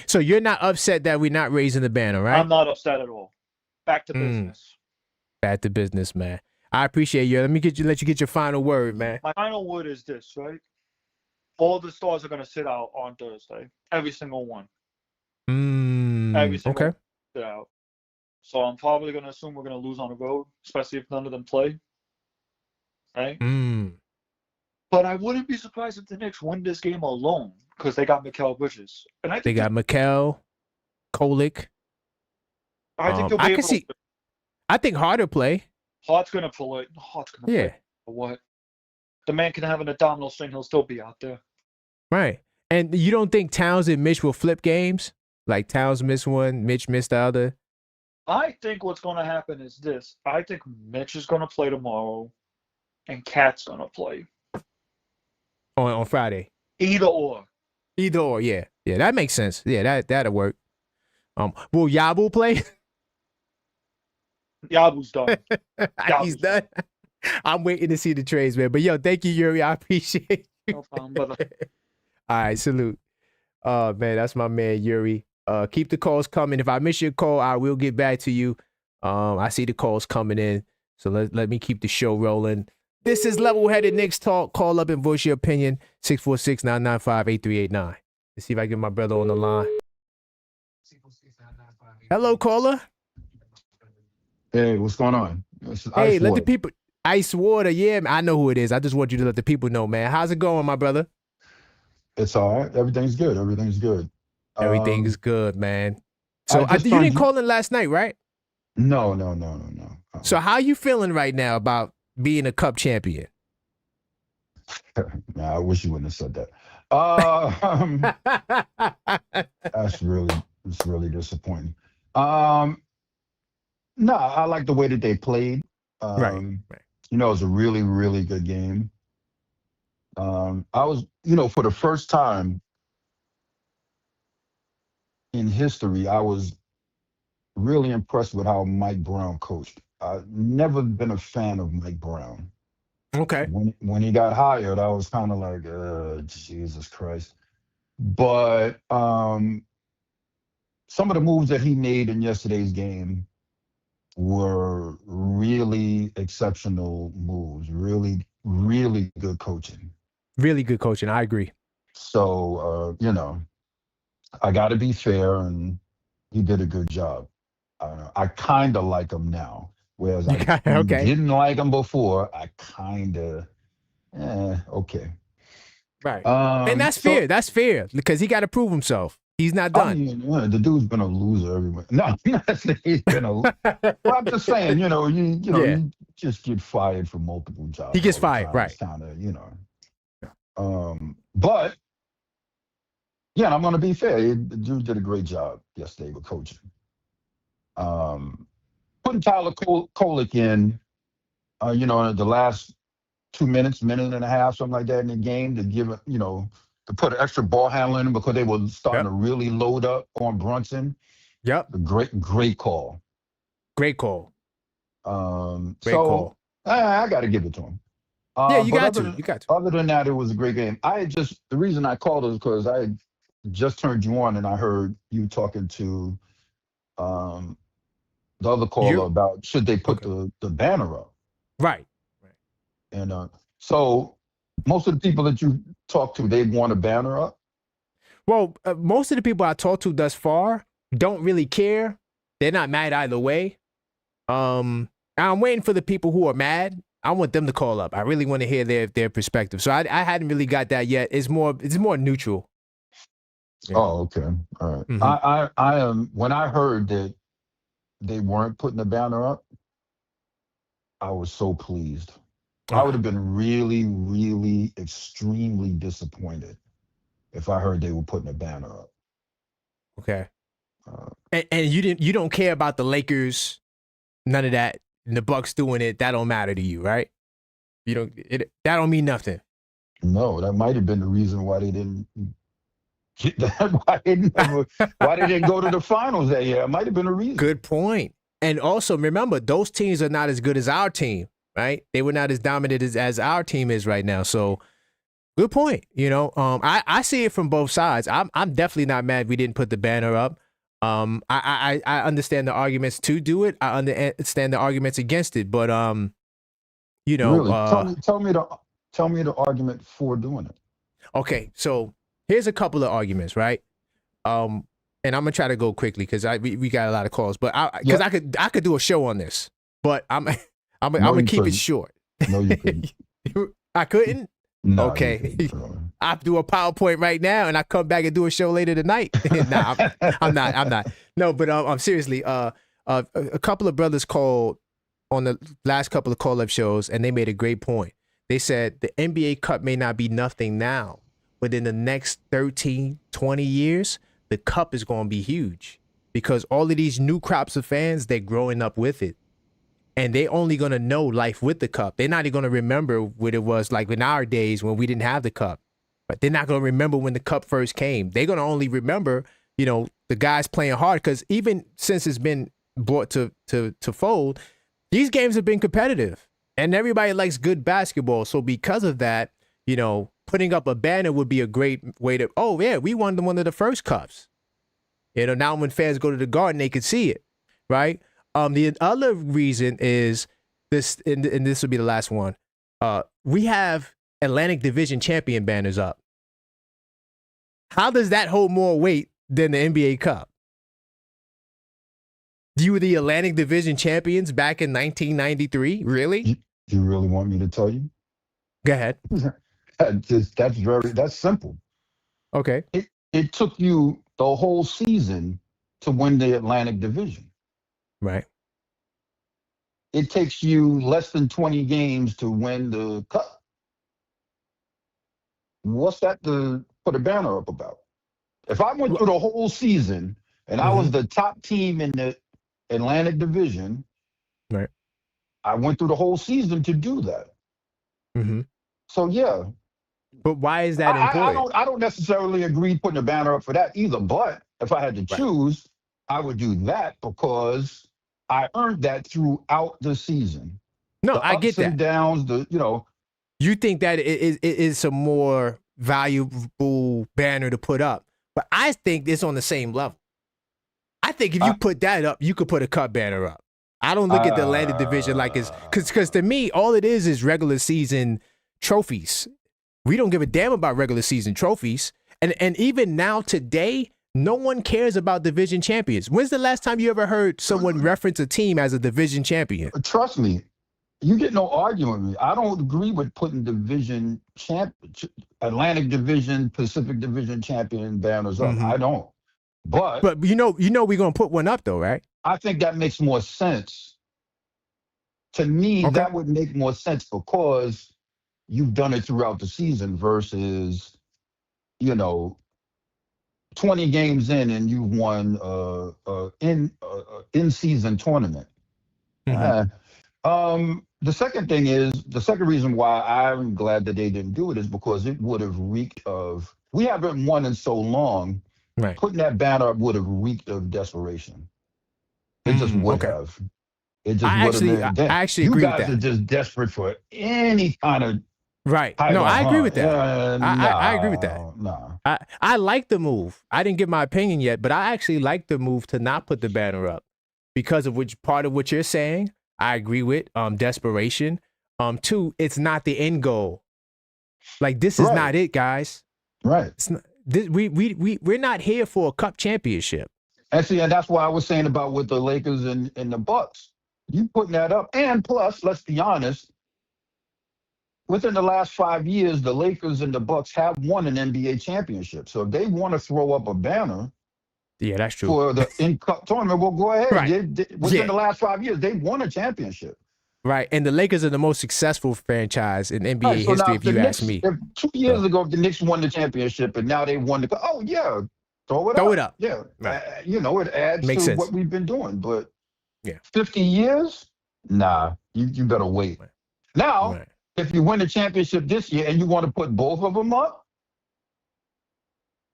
So you're not upset that we're not raising the banner, right? I'm not upset at all. Back to business. Back to business, man. I appreciate you. Let you get your final word, man. My final word is this, right? All the stars are going to sit out on Thursday. Every single one. Every single one sit out. So I'm probably going to assume we're going to lose on the road, especially if none of them play. Right? But I wouldn't be surprised if the Knicks win this game alone because they got Mikal Bridges. And I think they got Mikal, Kolick. I think they'll be able to. I think Hart will play. Hart's going to pull it. Hart's going to play. What? The man can have an abdominal strain. He'll still be out there. Right. And you don't think Towns and Mitch will flip games? Like Towns missed one, Mitch missed the other? I think what's going to happen is this. I think Mitch is going to play tomorrow and Cat's going to play. On Friday? Either or, yeah. Yeah, that makes sense. Yeah, that'll work. Will Yabu play? Yabu's done. He's done. I'm waiting to see the trades, man. But thank you, Yuri. I appreciate you. No problem, brother. All right, salute. Man, that's my man, Yuri. Keep the calls coming. If I miss your call, I will get back to you. I see the calls coming in. So let me keep the show rolling. This is Level-Headed Knicks Talk. Call up and voice your opinion. 646-995-8389. Let's see if I get my brother on the line. Hello, caller. Hey, what's going on? Hey, let the people... Ice Water, yeah, I know who it is. I just want you to let the people know, man. How's it going, my brother? It's all right. Everything's good. Everything's good. Everything is good, man. So you didn't call in last night, right? No. So how you feeling right now about being a Cup champion? Nah, I wish you wouldn't have said that. It's really disappointing. No, I like the way that they played. Right. It was a really, really good game. I was, for the first time in history, I was really impressed with how Mike Brown coached. I've never been a fan of Mike Brown. Okay. When he got hired, I was kind of like, Jesus Christ. But some of the moves that he made in yesterday's game were really exceptional moves. Really, really good coaching. Really good coaching. I agree. So, I got to be fair, and he did a good job. I kind of like him now. Whereas I Okay. didn't like him before, I kind of, okay. Right. And that's fair. That's fair because he got to prove himself. He's not done. I mean, the dude's been a loser everywhere. No, I'm not saying he's been a loser. Well, I'm just saying, you just get fired from multiple jobs. He gets fired, right? Kind of, but yeah, I'm going to be fair. The dude did a great job yesterday with coaching. Putting Tyler Kolek in, in the last 2 minutes, minute and a half, something like that in the game to give it, to put an extra ball handler in because they were starting to really load up on Brunson. Yep. Great call. Great call. Call. I got to give it to him. Yeah, you got to. Other than that, it was a great game. The reason I called it is because I just turned you on and I heard you talking to the other caller about should they put the banner up. Right. And so most of the people that you talk to, they want a banner up? Well, most of the people I talked to thus far don't really care. They're not mad either way. I'm waiting for the people who are mad. I want them to call up. I really want to hear their perspective. So I hadn't really got that yet. It's more neutral. Yeah. Oh, okay. All right. Mm-hmm. I when I heard that they weren't putting the banner up, I was so pleased. I would have been really, really extremely disappointed if I heard they were putting a banner up. Okay. And you don't care about the Lakers, none of that, and the Bucks doing it. That don't matter to you, right? That don't mean nothing. No, that might have been the reason why they didn't get that. Why they didn't go to the finals that year? It might have been a reason. Good point. And also remember, those teams are not as good as our team. Right? They were not as dominant as our team is right now. So good point. I see it from both sides. I'm definitely not mad we didn't put the banner up. I understand the arguments to do it. I understand the arguments against it. But really? Tell me the argument for doing it. Okay, so here's a couple of arguments, right? And I'm gonna try to go quickly because we got a lot of calls, but I could do a show on this, but I'm gonna keep it short. No, you couldn't. I couldn't? No, okay. I do a PowerPoint right now and I come back and do a show later tonight. Nah, I'm not. No, but I'm seriously, a couple of brothers called on the last couple of call-up shows and they made a great point. They said the NBA Cup may not be nothing now, but in the next 13, 20 years, the Cup is going to be huge because all of these new crops of fans, they're growing up with it. And they're only going to know life with the Cup. They're not even going to remember what it was like in our days when we didn't have the Cup. But they're not going to remember when the Cup first came. They're going to only remember, the guys playing hard. Because even since it's been brought to fold, these games have been competitive. And everybody likes good basketball. So because of that, putting up a banner would be a great way to, oh, yeah, we won one of the first Cups. Now when fans go to the Garden, they can see it, right? The other reason is this, and this will be the last one. We have Atlantic Division champion banners up. How does that hold more weight than the NBA Cup? You were the Atlantic Division champions back in 1993? Really? You really want me to tell you? Go ahead. That's simple. Okay. It took you the whole season to win the Atlantic Division. Right. It takes you less than 20 games to win the Cup. What's that to put a banner up about? If I went through the whole season and I was the top team in the Atlantic Division, right? I went through the whole season to do that. Mm-hmm. So yeah. But why is that important? I don't necessarily agree putting a banner up for that either. But if I had to choose, I would do that because I earned that throughout the season. No, I get that. Ups and downs, You think that it is a more valuable banner to put up. But I think it's on the same level. I think if you put that up, you could put a Cup banner up. I don't look at the Atlantic Division like it's... Because to me, all it is regular season trophies. We don't give a damn about regular season trophies. And even now today, No one cares about division champions. When's the last time you ever heard someone reference a team as a division champion? Trust me, you get no argument with me. I don't agree with putting Atlantic Division, Pacific Division champion banners up. I don't. But you know we're gonna put one up though, right? I think that makes more sense. To me, that would make more sense because you've done it throughout the season versus, 20 games in and you've won in-season tournament. The second thing is, the second reason why I'm glad that they didn't do it is because it would have reeked of, we haven't won in so long, putting that banner up would have reeked of desperation. It just would have. It just would have been. I actually agree with that. You guys are just desperate for any kind of No, I agree with that. I agree with that. No. I like the move. I didn't give my opinion yet, but I actually like the move to not put the banner up because of which part of what you're saying I agree with. Desperation. Two, it's not the end goal. Like this is not it, guys. Right. It's not, we're not here for a cup championship. And see, and that's why I was saying about with the Lakers and the Bucks. You putting that up, and plus, let's be honest. Within the last 5 years, the Lakers and the Bucks have won an NBA championship. So if they want to throw up a banner, that's true, for the in-cup tournament, well, go ahead. Right. Within the last 5 years, they've won a championship. Right, and the Lakers are the most successful franchise in NBA history, if you ask me. 2 years ago, the Knicks won the championship, and now they won the. Oh yeah, throw it up. Yeah, right. It adds Makes to sense. what we've been doing. But 50 years, nah, you better wait. Right. Now. Right. If you win the championship this year and you want to put both of them up,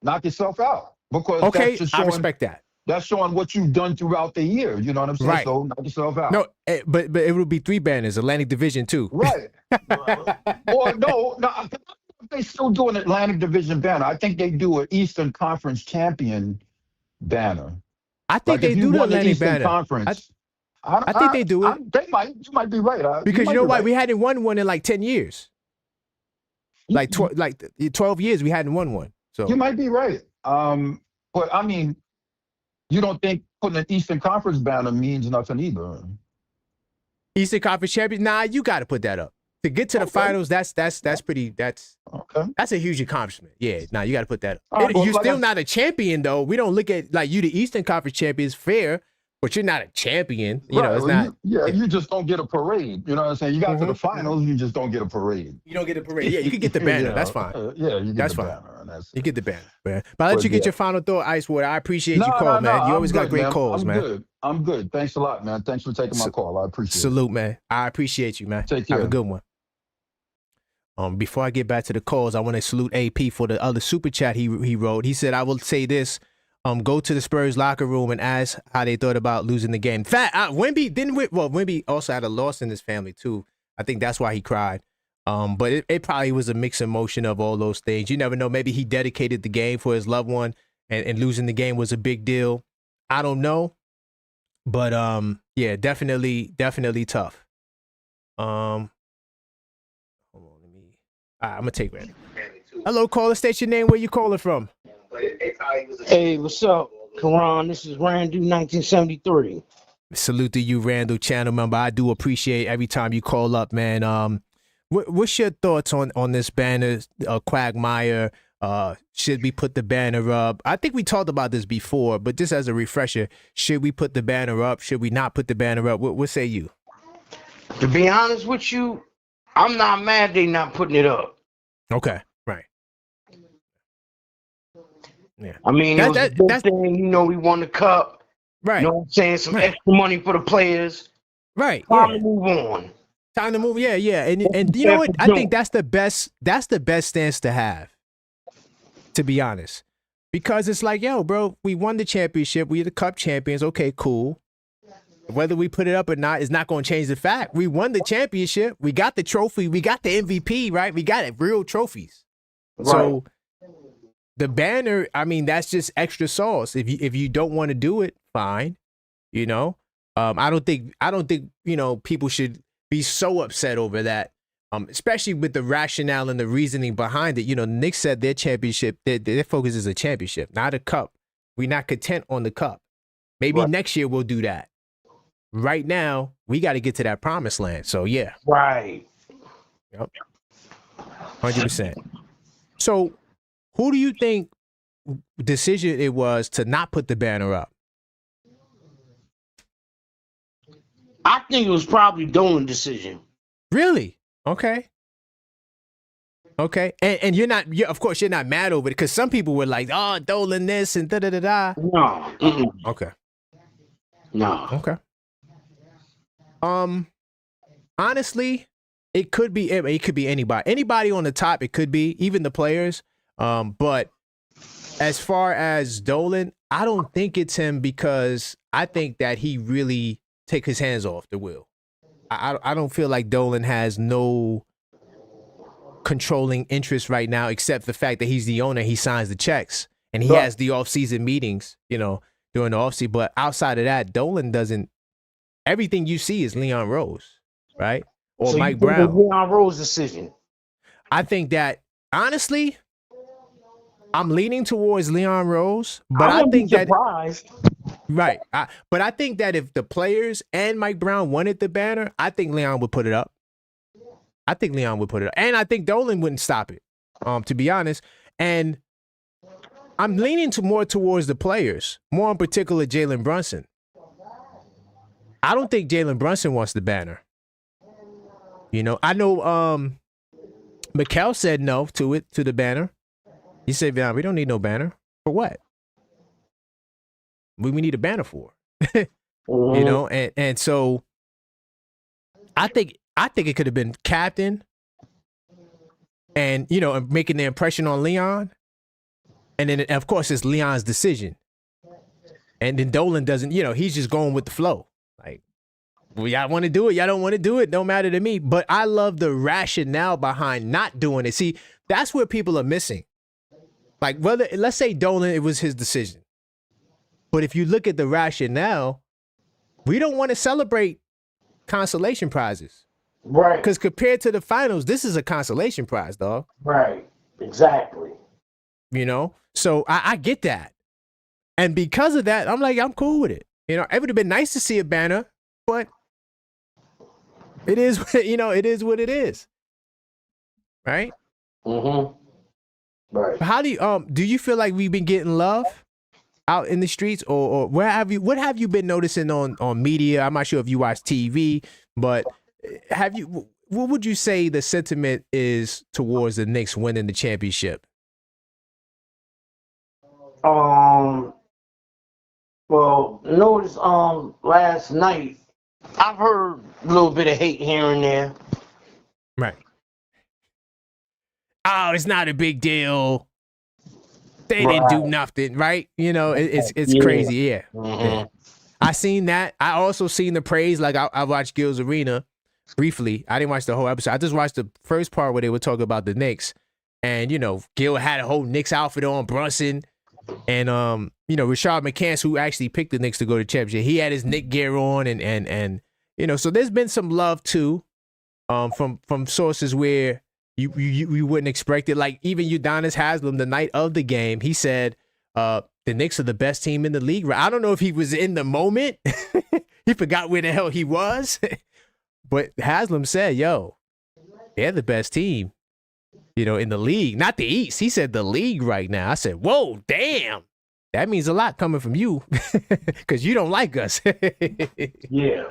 knock yourself out. Because that's just showing, I respect that. That's showing what you've done throughout the year. You know what I'm saying? Right. So knock yourself out. No, but it would be 3 banners, Atlantic Division too. Right. Or no, they still do an Atlantic Division banner. I think they do an Eastern Conference champion banner. I think they do the Atlantic banner. Conference. I think they do it. You might be right. Because you know why? Right. We hadn't won one in like 10 years. Like 12 years, we hadn't won one. So you might be right. But I mean, you don't think putting an Eastern Conference banner means nothing either? Eastern Conference champions? Nah, you got to put that up to get to the finals. That's a huge accomplishment. Yeah, nah, you got to put that up. You're still not a champion though. We don't look at like you, the Eastern Conference champions, fair. But you're not a champion. You know, it's not. You just don't get a parade. You know what I'm saying? You got to the finals, you just don't get a parade. You don't get a parade. Yeah, you can get the banner. That's fine. You get the banner. You get the banner, man. But I'll let you get your final thought, Icewater. I appreciate you calling, man. You always got great calls, man. I'm good. Thanks a lot, man. Thanks for taking my call. I appreciate it. Salute, man. I appreciate you, man. Take care. Have a good one. Before I get back to the calls, I want to salute AP for the other super chat he wrote. He said, I will say this. Go to the Spurs locker room and ask how they thought about losing the game. In fact, Wemby also had a loss in his family too. I think that's why he cried. But it probably was a mixed emotion of all those things. You never know. Maybe he dedicated the game for his loved one, and losing the game was a big deal. I don't know, but yeah, definitely tough. Hold on, I'm gonna take Randy. Hello, caller. State your name. Where you calling from? Hey, what's up, Karan? This is Randall, 1973. Salute to you, Randall, channel member. I do appreciate every time you call up, man. What's your thoughts on this banner, Quagmire? Should we put the banner up? I think we talked about this before, but just as a refresher, should we put the banner up? Should we not put the banner up? What say you? To be honest with you, I'm not mad they not putting it up. Okay, right. Yeah. I mean, that's a good thing. You know, we won the cup. Right. You know what I'm saying? Some extra money for the players. Right. Time to move on. Time to move. Yeah. And you know what? I think that's the best stance to have, to be honest. Because it's like, yo, bro, we won the championship. We're the cup champions. Okay, cool. Whether we put it up or not is not going to change the fact. We won the championship. We got the trophy. We got the MVP, right? We got it. Real trophies. Right. So the banner, I mean, that's just extra sauce. If you don't want to do it, fine. You know, I don't think people should be so upset over that. Especially with the rationale and the reasoning behind it. You know, Knicks said their championship, their focus is a championship, not a cup. We're not content on the cup. Maybe next year we'll do that. Right now, we got to get to that promised land. So, yeah. Right. Yep. 100%. So, who do you think decision it was to not put the banner up? I think it was probably Dolan's decision. Really? Okay. Okay. And of course, you're not mad over it because some people were like, oh, Dolan this and da-da-da-da. No. Okay. No. Okay. Honestly, it could be anybody. Anybody on the top, it could be, even the players. But as far as Dolan, I don't think it's him because I think that he really take his hands off the wheel. I don't feel like Dolan has no controlling interest right now, except the fact that he's the owner. He signs the checks and he has the off-season meetings, during the off-season. But outside of that, Dolan doesn't. Everything you see is Leon Rose, right? Or so Mike Brown. Leon Rose decision. I think that honestly, I'm leaning towards Leon Rose, but I think that right. But I think that if the players and Mike Brown wanted the banner, I think Leon would put it up. And I think Dolan wouldn't stop it, to be honest. And I'm leaning more towards the players, more in particular Jalen Brunson. I don't think Jalen Brunson wants the banner. I know Mikal said no to the banner. He said, we don't need no banner. For what? We need a banner for. And so I think it could have been captain and, making the impression on Leon. And then, of course, it's Leon's decision. And then Dolan doesn't, he's just going with the flow. Like, well, y'all want to do it. Y'all don't want to do it. Don't matter to me. But I love the rationale behind not doing it. See, that's where people are missing. Like, let's say Dolan, it was his decision. But if you look at the rationale, we don't want to celebrate consolation prizes. Right. Because compared to the finals, this is a consolation prize, dog. Right. Exactly. So I get that. And because of that, I'm like, I'm cool with it. It would have been nice to see a banner, but it is, it is what it is. Right? Mm-hmm. Right. How do you feel like we've been getting love out in the streets or what have you been noticing on media? I'm not sure if you watch TV, but what would you say the sentiment is towards the Knicks winning the championship? Well, notice last night I've heard a little bit of hate here and there. Right. Oh, it's not a big deal. They didn't do nothing, right? It's crazy, yeah. Mm-hmm. Yeah. I seen that. I also seen the praise. Like I watched Gil's Arena briefly. I didn't watch the whole episode. I just watched the first part where they were talking about the Knicks. And, Gil had a whole Knicks outfit on, Brunson. And, Rashad McCants, who actually picked the Knicks to go to championship, he had his Knick gear on. And so there's been some love, too, from sources where you wouldn't expect it. Like even Udonis Haslem, the night of the game, he said the Knicks are the best team in the league. I don't know if he was in the moment. He forgot where the hell he was. But Haslem said, yo, they're the best team, in the league. Not the East. He said the league right now. I said, whoa, damn. That means a lot coming from you because you don't like us. Yeah.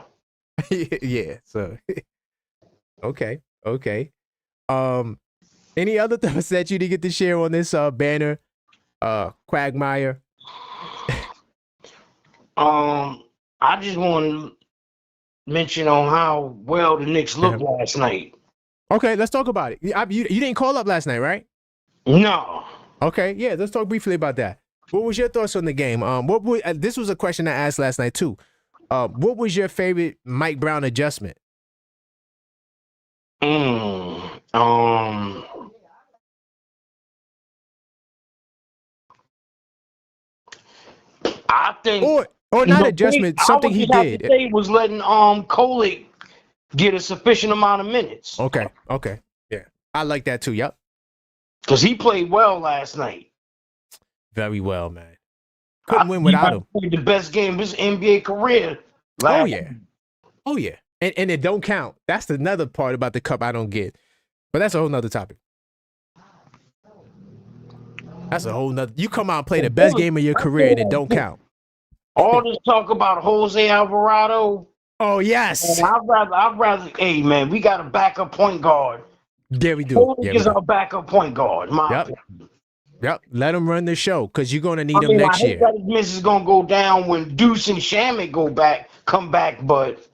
Yeah. So, okay. Any other thoughts that you didn't get to share on this banner, Quagmire? I just want to mention on how well the Knicks looked last night. Okay, let's talk about it. You didn't call up last night, right? No. Okay, yeah, let's talk briefly about that. What was your thoughts on the game? This was a question I asked last night too. What was your favorite Mike Brown adjustment? I think, or not adjustment, something he did. He was letting Coley get a sufficient amount of minutes. Okay, yeah, I like that too. Yep, because he played well last night. Very well, man. Couldn't win without him. The best game of his NBA career. Oh yeah. And it don't count. That's another part about the cup I don't get. But that's a whole nother topic. That's a whole nother. You come out and play the best game of your career and it don't count. All this talk about Jose Alvarado. Oh yes. Man, I'd rather. Hey man, we got a backup point guard. Yeah, we do. Jose is our backup point guard. Yep. Let him run the show because you're gonna need him next year. This is gonna go down when Deuce and Shamit come back, but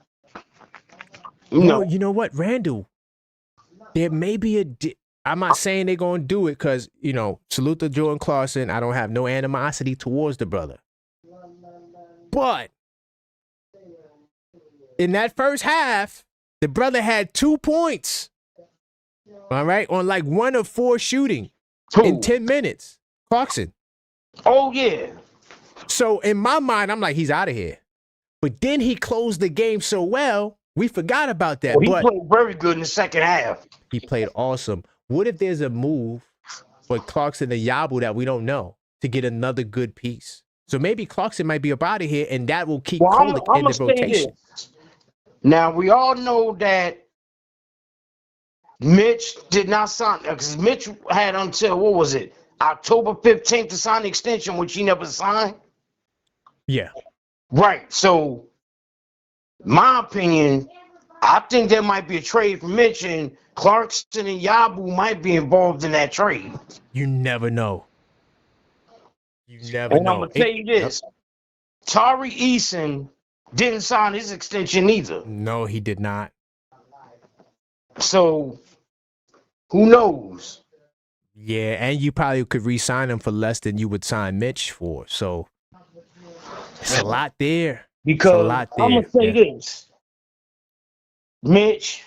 you know what, Randall? There may be I'm not saying they're gonna do it because salute to Jordan Clarkson. I don't have no animosity towards the brother, but in that first half, the brother had 2 points. All right, on like 1 of 4 shooting in 10 minutes. Clarkson. Oh yeah. So in my mind, I'm like, he's out of here. But then he closed the game so well, we forgot about that. Well, he played very good in the second half. He played awesome. What if there's a move for Clarkson and Yabu that we don't know to get another good piece? So maybe Clarkson might be up out of here, and that will keep Kolek in the rotation. Now, we all know that Mitch did not sign, because Mitch had until, what was it, October 15th to sign the extension, which he never signed? Yeah. Right. So, my opinion, I think there might be a trade for Mitch, and Clarkson and Yabu might be involved in that trade. You never know. You never know. And I'm going to tell you this. Tari Eason didn't sign his extension either. No, he did not. So, who knows? Yeah, and you probably could re-sign him for less than you would sign Mitch for. So, it's a lot there. Because I'm going to say this. Mitch,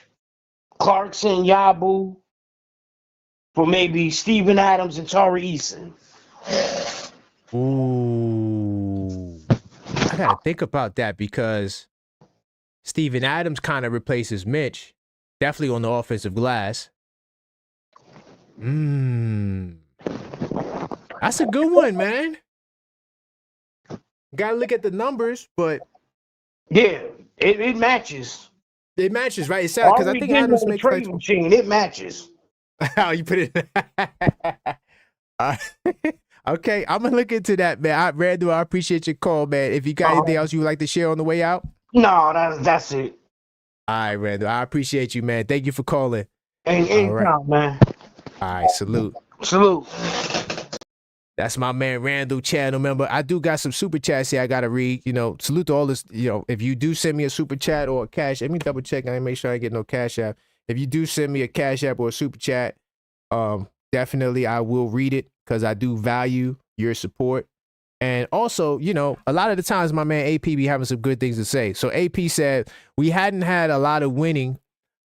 Clarkson, Yabu, for maybe Steven Adams and Tari Eason. Ooh. I got to think about that because Steven Adams kind of replaces Mitch. Definitely on the offensive glass. That's a good one, man. Got to look at the numbers, but... Yeah, it matches. It matches, right? It's sad because I think Adams makes trade machine. It matches. How you put it? Okay, I'm gonna look into that, man. Randall, I appreciate your call, man. If you got anything else you would like to share on the way out? No, that's it. All right, Randall. I appreciate you, man. Thank you for calling. Anytime, man. All right, salute. Salute. That's my man Randall, channel member. I do got some super chats here I gotta read. Salute to all this. If you do send me a super chat or a cash, let me double check. I make sure I get no cash app. If you do send me a cash app or a super chat, definitely I will read it because I do value your support. And also, a lot of the times my man AP be having some good things to say. So AP said, we hadn't had a lot of winning.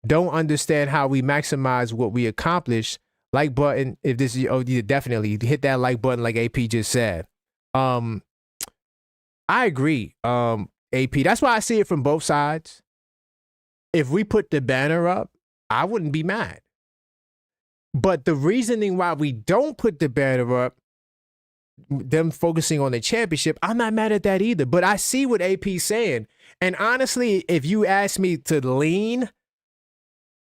Don't understand how we maximize what we accomplished. Like button, if this is, yeah, definitely hit that like button like AP just said. I agree, AP. That's why I see it from both sides. If we put the banner up, I wouldn't be mad. But the reasoning why we don't put the banner up, them focusing on the championship, I'm not mad at that either. But I see what AP's saying. And honestly, if you ask me to lean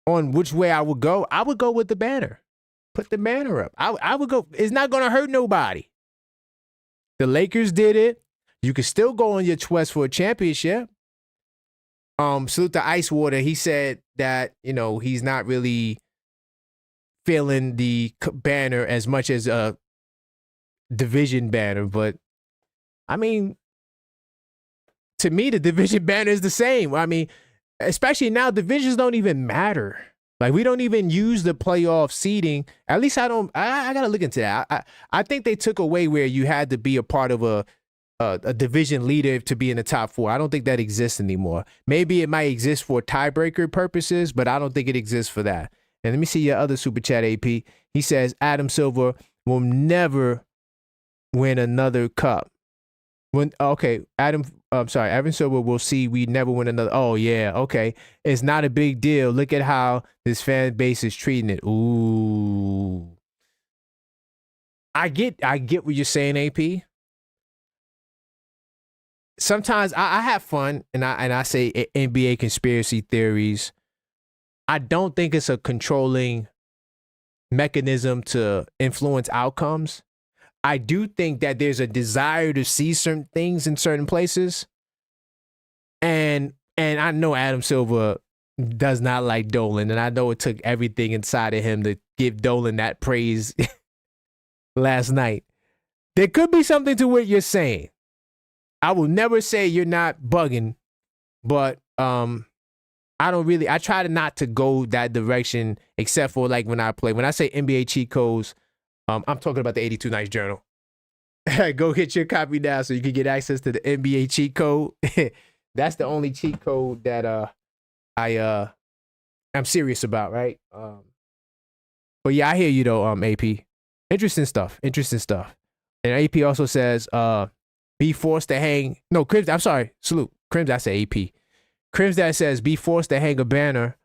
on which way I would go with the banner. Put the banner up. I would go. It's not going to hurt nobody. The Lakers did it. You can still go on your quest for a championship. Salute to Icewater. He said that, he's not really feeling the banner as much as a division banner. But, I mean, to me, the division banner is the same. I mean, especially now, divisions don't even matter. Like, we don't even use the playoff seeding. At least I got to look into that. I think they took away where you had to be a part of a division leader to be in the top 4. I don't think that exists anymore. Maybe it might exist for tiebreaker purposes, but I don't think it exists for that. And let me see your other super chat, AP. He says, Adam Silver will never win another cup. Adam Silver will see we never win another. Oh, yeah, okay. It's not a big deal. Look at how this fan base is treating it. Ooh. I get what you're saying, AP. sometimes I have fun and I say NBA conspiracy theories. I don't think it's a controlling mechanism to influence outcomes. I do think that there's a desire to see certain things in certain places. And I know Adam Silver does not like Dolan, and I know it took everything inside of him to give Dolan that praise last night. There could be something to what you're saying. I will never say you're not bugging, but I try to not to go that direction except for like when I play. When I say NBA cheat codes, I'm talking about the 82 Nights Journal. Go get your copy now so you can get access to the NBA cheat code. That's the only cheat code that I'm serious about, right? But yeah, I hear you though, AP. Interesting stuff. And AP also says, be forced to hang. No, Crims, I'm sorry. Salute. Crims, I say AP. Crims that says, be forced to hang a banner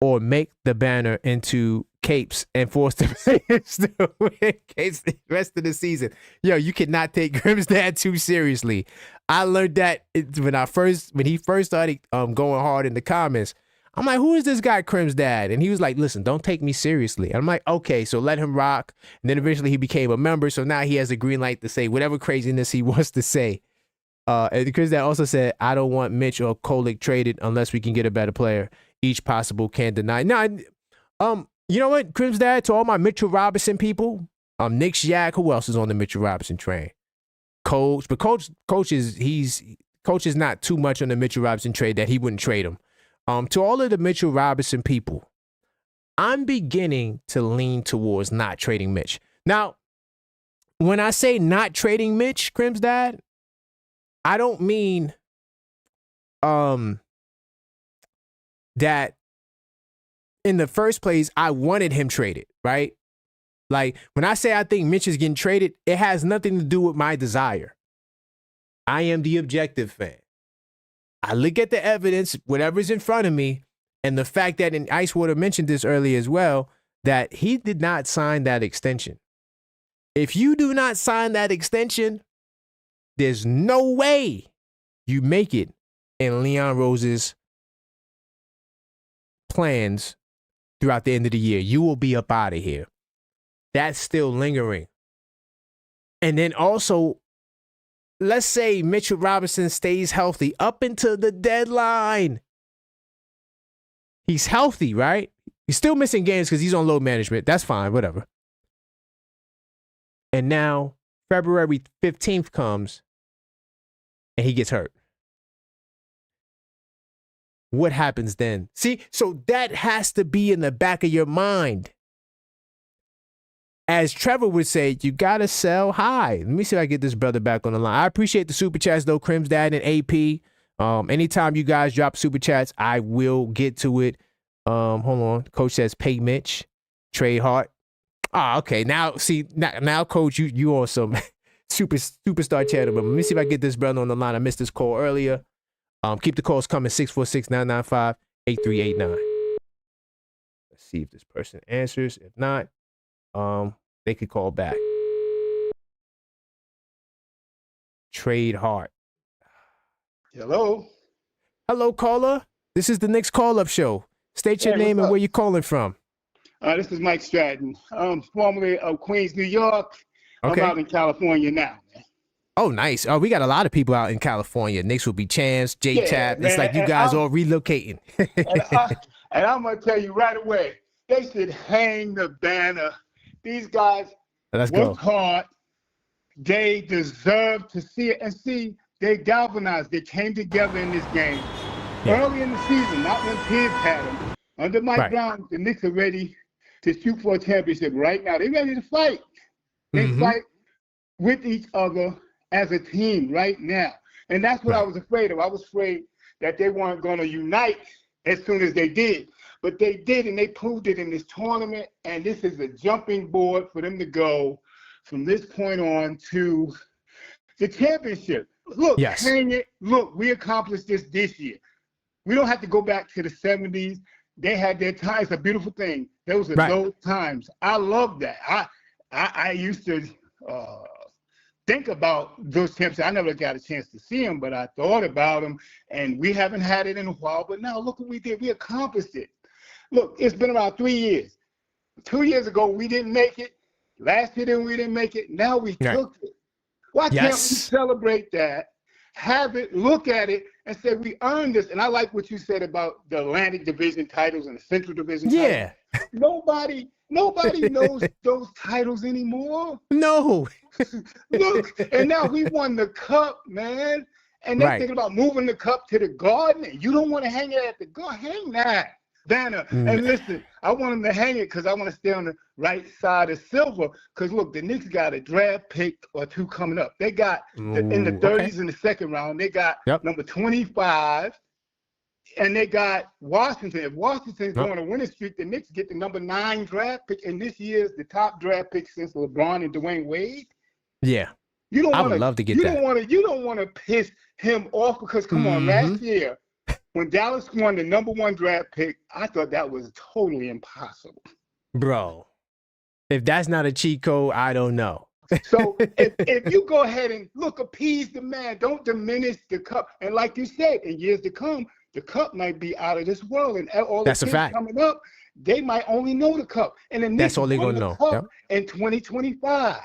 or make the banner into capes and force the players to win capes the rest of the season. Yo, you cannot take Crims Dad too seriously. I learned that when he first started going hard in the comments. I'm like, who is this guy, Crims Dad? And he was like, listen, don't take me seriously. And I'm like, okay, so let him rock. And then eventually he became a member, so now he has a green light to say whatever craziness he wants to say. And Crims Dad also said, I don't want Mitch or Kolick traded unless we can get a better player. Each possible can't deny. Now, you know what, Crims Dad, to all my Mitchell Robinson people, Nick Yak, who else is on the Mitchell Robinson train? Coach, but Coach is not too much on the Mitchell Robinson trade that he wouldn't trade him. To all of the Mitchell Robinson people, I'm beginning to lean towards not trading Mitch. Now, when I say not trading Mitch, Crims Dad, I don't mean that in the first place I wanted him traded, right? Like when I say I think Mitch is getting traded, it has nothing to do with my desire. I am the objective fan. I look at the evidence, whatever's in front of me, and the fact that, and Icewater mentioned this earlier as well, that he did not sign that extension. If you do not sign that extension, there's no way you make it in Leon Rose's plans throughout the end of the year. You will be up out of here. That's still lingering. And then also, let's say Mitchell Robinson stays healthy up until the deadline. He's healthy, right? He's still missing games because he's on load management. That's fine, whatever. And now February 15th comes and he gets hurt. What happens then? See, so that has to be in the back of your mind. As Trevor would say, you got to sell high. Let me see if I get this brother back on the line. I appreciate the super chats, though, Crims Dad and AP. Anytime you guys drop super chats, I will get to it. Hold on. Coach says, pay Mitch. Trade Hart. Ah, okay. Now, see, now Coach, you on some superstar chatter. But let me see if I get this brother on the line. I missed this call earlier. Keep the calls coming, 646-995-8389. Let's see if this person answers. If not, they could call back. Trade Hart. Hello. Hello, caller. This is the Knicks call-up show. State your name and where you're calling from. This is Mike Stratton, formerly of Queens, New York. Okay. I'm out in California now, man. Oh, nice. Oh, we got a lot of people out in California. Knicks will be Chance, J-Tap. It's like you guys all relocating. and I'm going to tell you right away, they should hang the banner. These guys work hard. They deserve to see it. And see, they galvanized. They came together in this game. Yeah. Early in the season, not when Tibbs had them. Under Mike Brown, the Knicks are ready to shoot for a championship right now. They're ready to fight. They fight with each other as a team right now. And that's what I was afraid of. I was afraid that they weren't going to unite as soon as they did. But they did, and they proved it in this tournament. And this is a jumping board for them to go from this point on to the championship. Look, hang it. Look, we accomplished this year. We don't have to go back to the 70s. They had their time. It's a beautiful thing. Those are those times. I love that. I used to think about those championships. I never got a chance to see them, but I thought about them, and we haven't had it in a while. But now look what we did. We accomplished it. Look, it's been about 3 years. 2 years ago, we didn't make it. Last year, we didn't make it. Now we took it. Why can't we celebrate that, have it, look at it, and say we earned this? And I like what you said about the Atlantic Division titles and the Central Division titles. Nobody knows those titles anymore. No. Look, and now we won the cup, man. And they're thinking about moving the cup to the Garden. And you don't want to hang it at the Garden. Hang that banner. And listen, I want them to hang it because I want to stay on the right side of silver. Because, look, the Knicks got a draft pick or two coming up. They got in the 30s in the second round. They got number 25. And they got Washington. If Washington's going on a winning streak, the Knicks get the number 9 draft pick. And this year's the top draft pick since LeBron and Dwayne Wade. Yeah. I would love to get that. You don't want to piss him off because, come on, last year, when Dallas won the number 1 draft pick, I thought that was totally impossible. Bro, if that's not a cheat code, I don't know. So if you go ahead and appease the man, don't diminish the cup. And like you said, in years to come, the cup might be out of this world, and all the kids coming up, they might only know the cup. And the Knicks that's all they're gonna know. In 2025.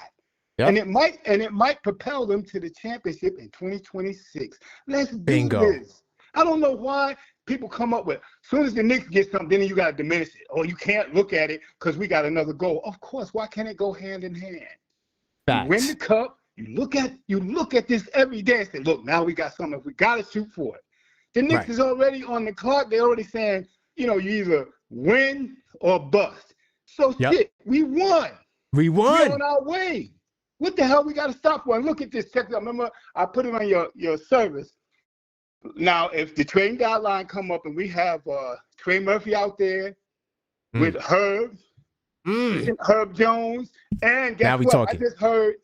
And it might propel them to the championship in 2026. Let's do this. I don't know why people come up with, as soon as the Knicks get something, then you got to diminish it. Or you can't look at it because we got another goal. Of course, why can't it go hand in hand? You win the cup, you look at this every day and say, look, now we got something. We got to shoot for it. The Knicks is already on the clock. They're already saying, you either win or bust. So shit, we won. We won. We're on our way. What the hell we got to stop for? And look at this. Check it out. Remember, I put it on your service. Now, if the trading deadline come up and we have Trey Murphy out there with Herb Jones, and guess what? Talking.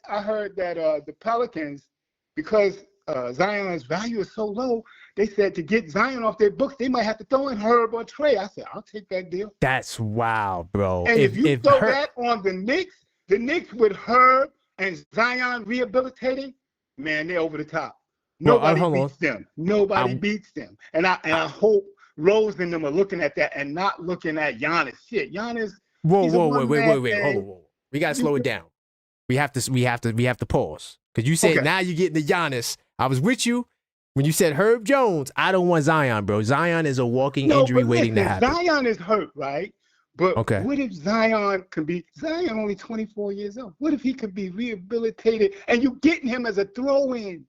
I heard that the Pelicans, because Zion's value is so low, they said to get Zion off their books, they might have to throw in Herb or Trey. I said, I'll take that deal. That's wild, bro. And if you throw that on the Knicks with Herb and Zion rehabilitating, man, they're over the top. Nobody beats them. Nobody beats them. And I hope Rose and them are looking at that and not looking at Giannis. Shit, Giannis. Wait. Hold on. We gotta slow it down. We have to pause. Because you said now you're getting the Giannis. I was with you when you said Herb Jones. I don't want Zion, bro. Zion is a walking injury waiting to happen. Zion is hurt, right? But what if Zion only 24 years old? What if he could be rehabilitated and you getting him as a throw-in?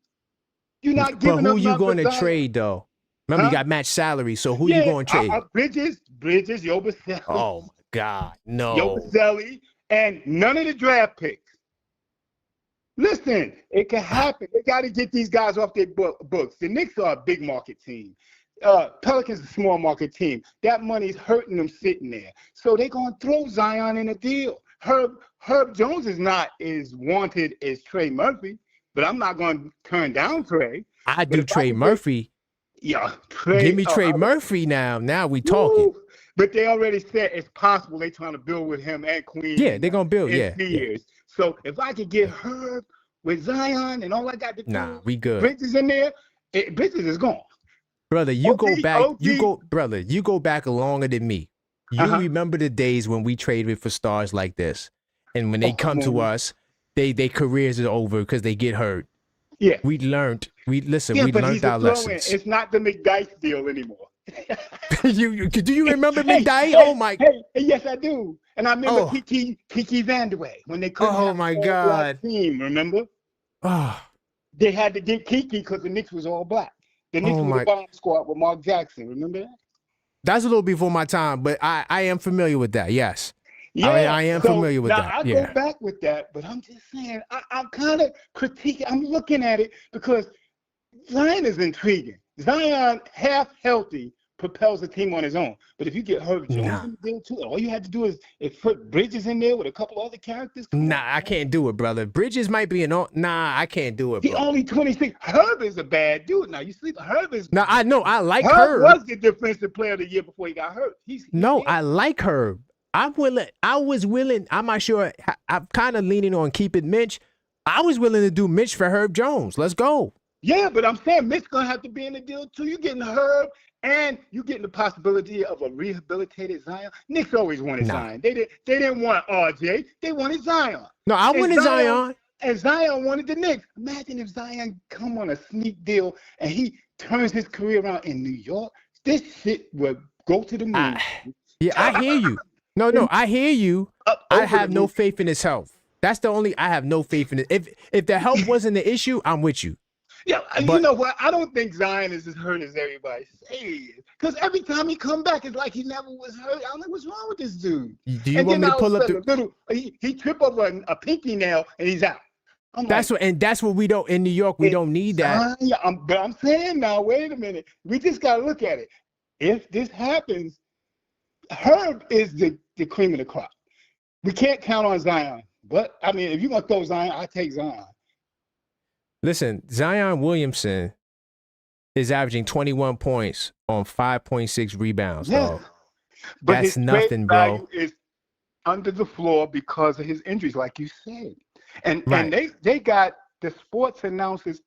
You're not giving him. But who you going to trade though? Remember, you got match salary, so who you going to trade? Bridges, Yobaselli. Oh my God, no. Yobaselli, and none of the draft picks. Listen, it can happen. They got to get these guys off their books. The Knicks are a big market team. Pelicans is a small market team. That money's hurting them sitting there. So they're going to throw Zion in a deal. Herb Jones is not as wanted as Trey Murphy, but I'm not going to turn down Trey. I do Trey Murphy. Trey. Give me Trey Murphy now. Now we talking. But they already said it's possible they're trying to build with him and Queen. Yeah, they're going to build, in 2 years. So if I could get Herb with Zion and all I got to do, we good. Bridges in there, Bridges is gone. Brother, you go back longer than me. You remember the days when we traded for stars like this. And when they come to us, their careers are over because they get hurt. Yeah. We learned our lessons. It's not the McDyke deal anymore. Do you remember McDyke? Oh my. Yes, I do. And I remember Kiki Vandeweghe when they couldn't have my God. Team, remember? They had to get Kiki because the Knicks was all black. The Knicks was the bomb squad with Mark Jackson. Remember that? That's a little before my time, but I am familiar with that. Yes. Yeah, I am familiar with that. I go back with that, but I'm just saying, I'm kind of critiquing. I'm looking at it because Zion is intriguing. Zion, half healthy, propels the team on his own. But if you get Herb Jones in there too, all you have to do is put Bridges in there with a couple other characters. I can't do it, brother. Bridges might be I can't do it, bro. He only 26. Herb is a bad dude. Now, you sleep. Herb is. No, I know. I like Herb. Herb was the defensive player of the year before he got hurt. I like Herb. I'm willing. I'm not sure. I'm kind of leaning on keeping Mitch, I was willing to do Mitch for Herb Jones. Let's go. Yeah, but I'm saying Mitch gonna have to be in the deal too. You getting Herb, and you getting the possibility of a rehabilitated Zion. Knicks always wanted Zion. They didn't want RJ. They wanted Zion. No, I wanted Zion. And Zion wanted the Knicks. Imagine if Zion come on a sneak deal and he turns his career around in New York. This shit would go to the moon. I hear you. No, I hear you. I have no faith in his health. That's the only. I have no faith in it. If the health wasn't the issue, I'm with you. Yeah, you know what? I don't think Zion is as hurt as everybody says. Because every time he come back, it's like he never was hurt. I don't know what's wrong with this dude. Do you want me to pull up he trip over a pinky nail and he's out. That's what we don't in New York. We don't need that. But I'm saying now, wait a minute. We just gotta look at it. If this happens, Herb is the cream of the crop. We can't count on Zion. But I mean, if you're gonna throw Zion, I take Zion. Listen, Zion Williamson is averaging 21 points on 5.6 rebounds. Yeah. Dog. But that's his nothing, value bro. is under the floor because of his injuries, like you said. And they got the sports announcers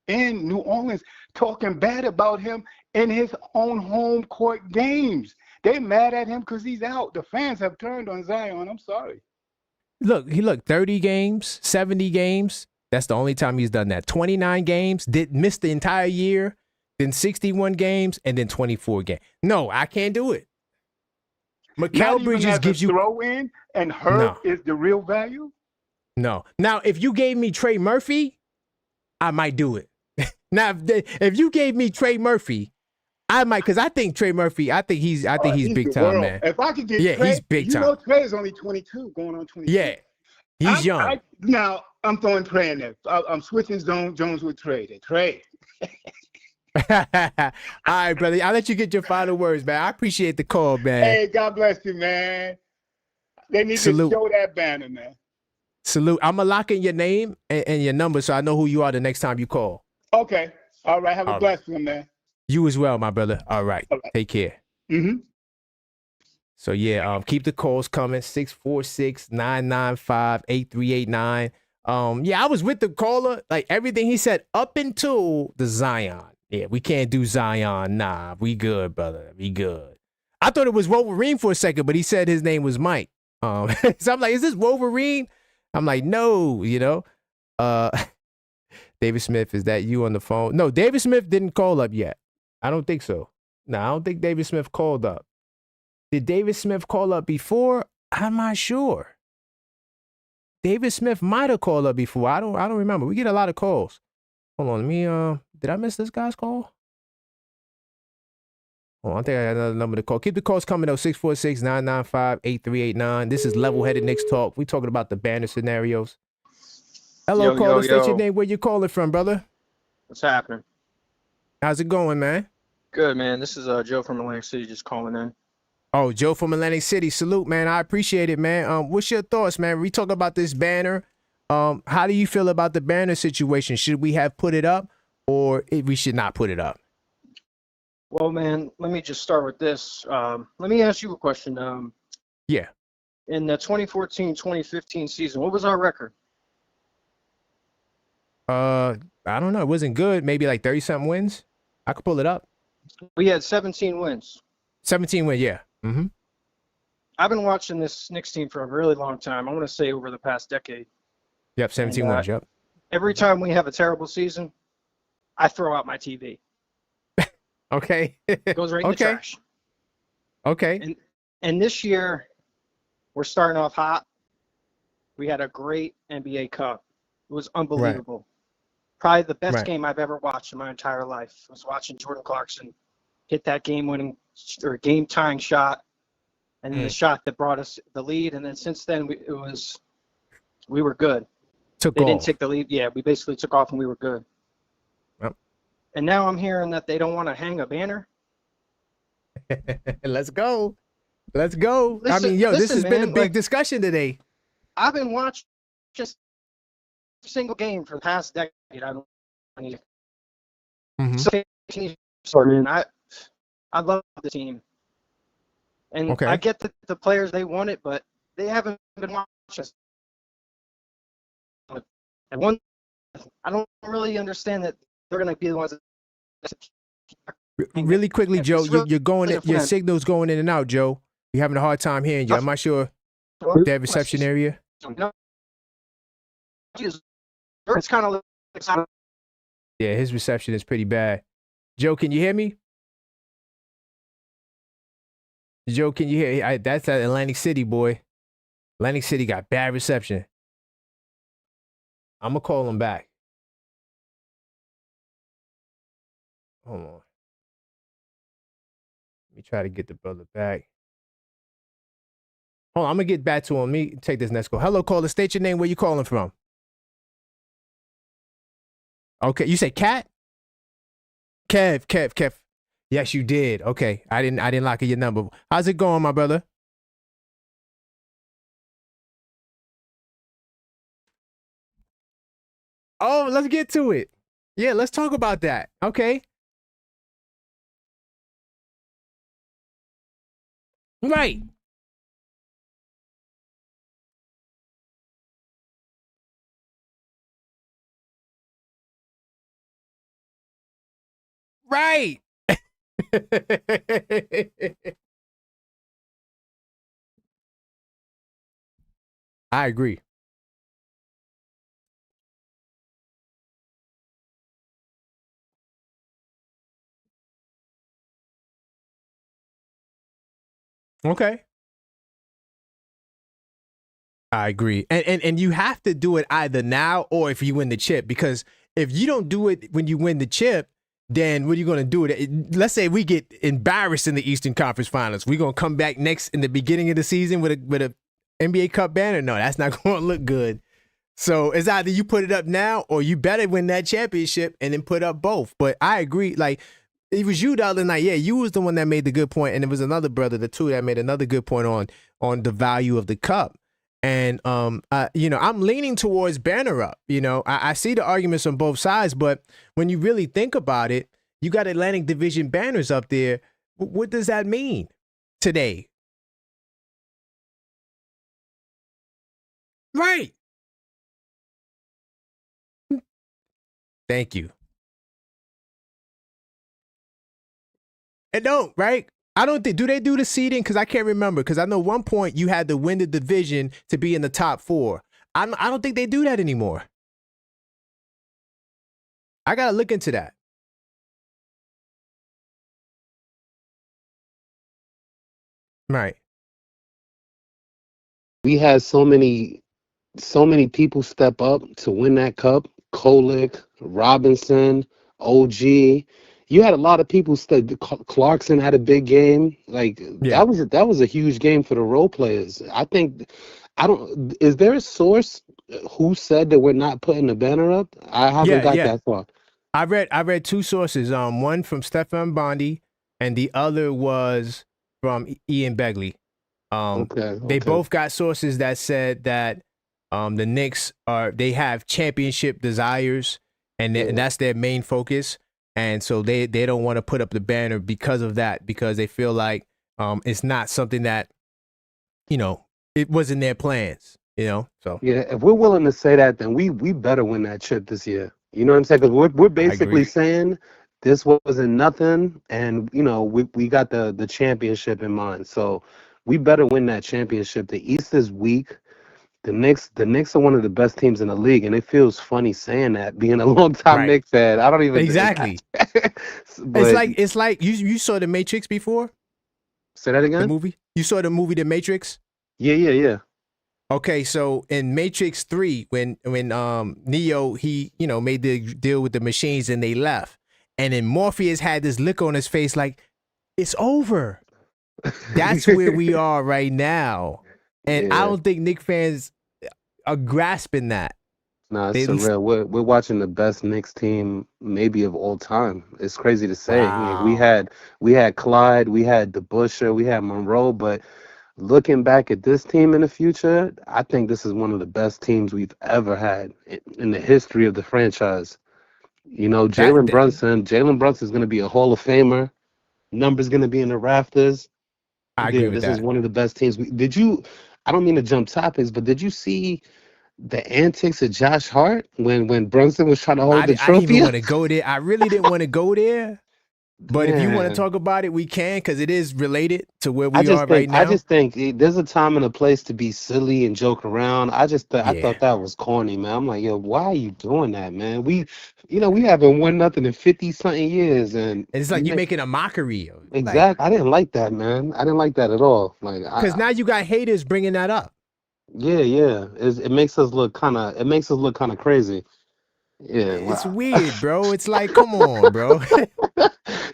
in New Orleans talking bad about him in his own home court games. They mad at him because he's out. The fans have turned on Zion. I'm sorry. Look, he 30 games, 70 games. That's the only time he's done that. 29 games, missed the entire year, then 61 games, and then 24 games. No, I can't do it. Mikal Bridges gives you throw in, and Herb is the real value. No. Now, if you gave me Trey Murphy, I might do it. Now, if you gave me Trey Murphy, I might, because I think Trey Murphy. I think he's big time, man. If I could get Trey, he's big time. You know, Trey is only 22, going on 23. Yeah, he's young. Now I'm throwing Trey in there. I'm switching Jones with Trey. Trey. All right, brother. I'll let you get your final words, man. I appreciate the call, man. Hey, God bless you, man. They need to show that banner, man. Salute. I'm going to lock in your name and your number so I know who you are the next time you call. Okay. All right. Have a blessed one, man. You as well, my brother. All right. Take care. Mm-hmm. So, yeah, keep the calls coming. 646-995-8389. Yeah, I was with the caller. Like, everything he said up until the Zion. Yeah, we can't do Zion. Nah, we good, brother. We good. I thought it was Wolverine for a second, but he said his name was Mike. So I'm like, is this Wolverine? I'm like, no, you know. David Smith, is that you on the phone? No, David Smith didn't call up yet. I don't think so. No, I don't think David Smith called up. Did David Smith call up before? I'm not sure. David Smith might have called up before. I don't remember. We get a lot of calls. Hold on, let me did I miss this guy's call? Oh, I think I got another number to call. Keep the calls coming though. 646-995-8389. This is Level Headed Knicks Talk. We talking about the banner scenarios. Hello, caller. State your name. Where you calling from, brother? What's happening? How's it going, man? Good, man. This is Joe from Atlantic City just calling in. Oh, Joe from Atlantic City. Salute, man. I appreciate it, man. What's your thoughts, man? We talk about this banner. How do you feel about the banner situation? Should we have put it up or we should not put it up? Well, man, let me just start with this. Let me ask you a question. Yeah. In the 2014-2015 season, what was our record? I don't know. It wasn't good. Maybe like 30-something wins. I could pull it up. We had 17 wins. 17 wins, yeah. Mm-hmm. I've been watching this Knicks team for a really long time. I want to say over the past decade. Yep, 17 wins, yep. Every time we have a terrible season, I throw out my TV. Okay. It goes right in the trash. Okay. And this year, we're starting off hot. We had a great NBA Cup. It was unbelievable. Right. Probably the best game I've ever watched in my entire life. I was watching Jordan Clarkson hit that game-winning or game-tying shot, and then the shot that brought us the lead. And then since then, we were good. They didn't take the lead. Yeah, we basically took off and we were good. Yep. And now I'm hearing that they don't want to hang a banner. Let's go. Let's go. Listen, I mean, this has been a big discussion today. I've been watching just a single game for the past decade. I don't need I love the team. And I get that the players, they want it, but they haven't been watching us And one, I don't really understand that they're going to be the ones. Really quickly, Joe, you're going. Your signal's going in and out, Joe. You're having a hard time hearing you. I'm not sure that reception area. It's kind of like, yeah, his reception is pretty bad. Joe, can you hear me? Joe, can you hear? That's at Atlantic City, boy. Atlantic City got bad reception. I'm gonna call him back. Hold on. Let me try to get the brother back. Hold on, I'm gonna get back to him. Let me take this next call. Hello, caller. State your name. Where you calling from? Okay, you say Cat? Kev. Yes, you did. Okay, I didn't lock in your number. How's it going, my brother? Oh, let's get to it. Yeah, let's talk about that. Okay. Right. Right. I agree. Okay. I agree. And you have to do it either now or if you win the chip, because if you don't do it when you win the chip, then what are you going to do with it? Let's say we get embarrassed in the Eastern Conference Finals. We're going to come back next in the beginning of the season with a NBA Cup banner? No, that's not going to look good. So it's either you put it up now or you better win that championship and then put up both. But I agree. Like, it was you the other night. Yeah, you was the one that made the good point, and it was another brother, the two, that made another good point on the value of the cup. And I'm leaning towards banner up. I see the arguments on both sides, but when you really think about it, you got Atlantic Division banners up there. What does that mean today? Right. Thank you. And don't, right? I don't think, do they do the seeding? Because I can't remember. Because I know one point you had to win the division to be in the top 4. I don't think they do that anymore. I got to look into that. Right. We had so many people step up to win that cup. Kolick, Robinson, OG. You had a lot of people. Clarkson had a big game. Like that was a huge game for the role players. Is there a source who said that we're not putting the banner up? I haven't got that far. I read two sources. One from Stefan Bondi, and the other was from Ian Begley. Okay. They both got sources that said that the Knicks they have championship desires, and that's their main focus. And so they don't want to put up the banner because of that, because they feel like it's not something that, it wasn't their plans, So yeah, if we're willing to say that, then we better win that chip this year. You know what I'm saying? Because we're basically saying this wasn't nothing, and we got the championship in mind. So we better win that championship. The East is weak. The Knicks are one of the best teams in the league, and it feels funny saying that, being a long-time Knicks fan. I don't even exactly. It's like you saw The Matrix before. Say that again. The movie you saw, the movie The Matrix. Yeah. Okay, so in Matrix 3, when Neo he made the deal with the machines and they left, and then Morpheus had this look on his face like it's over. That's where we are right now. And I don't think Knicks fans are grasping that. Nah, it's surreal. We're watching the best Knicks team maybe of all time. It's crazy to say. Wow. We had Clyde, we had DeBusschere, we had Monroe, but looking back at this team in the future, I think this is one of the best teams we've ever had in the history of the franchise. Jalen Brunson is going to be a Hall of Famer. Numbers going to be in the rafters. I agree with this that. Is one of the best teams. I don't mean to jump topics, but did you see the antics of Josh Hart when Brunson was trying to hold the I didn't even trophy want up? to go there. I really didn't want to go there. But if you want to Man, talk about it, we can, because it is related to where I we just are think right I now. just think there's a time and a place to be silly and joke around. I Yeah. thought that was corny, man. I'm like, yo, why are you doing that, man? We haven't won nothing in 50 something years, and It's you like you make making a mockery of it. Like, exact. I didn't like that, man. I didn't like that at all. Like, because now you got haters bringing that up. yeah. It makes us look kind of crazy. Yeah, It's wow. weird, bro. It's like, come on, bro.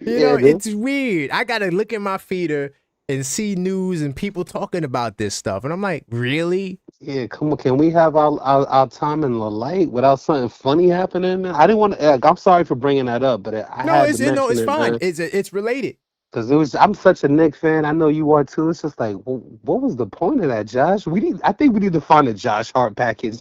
Yeah, dude. It's weird. I gotta look at my feeder and see news and people talking about this stuff, and I'm like, really? Yeah, come on. Can we have our time in the light without something funny happening? I didn't want to. I'm sorry for bringing that up, but I No, had to no, mention it's it, fine. man. It's related. Because it was. I'm such a Knicks fan. I know you are too. It's just like, well, what was the point of that, Josh? I think we need to find a Josh Hart package.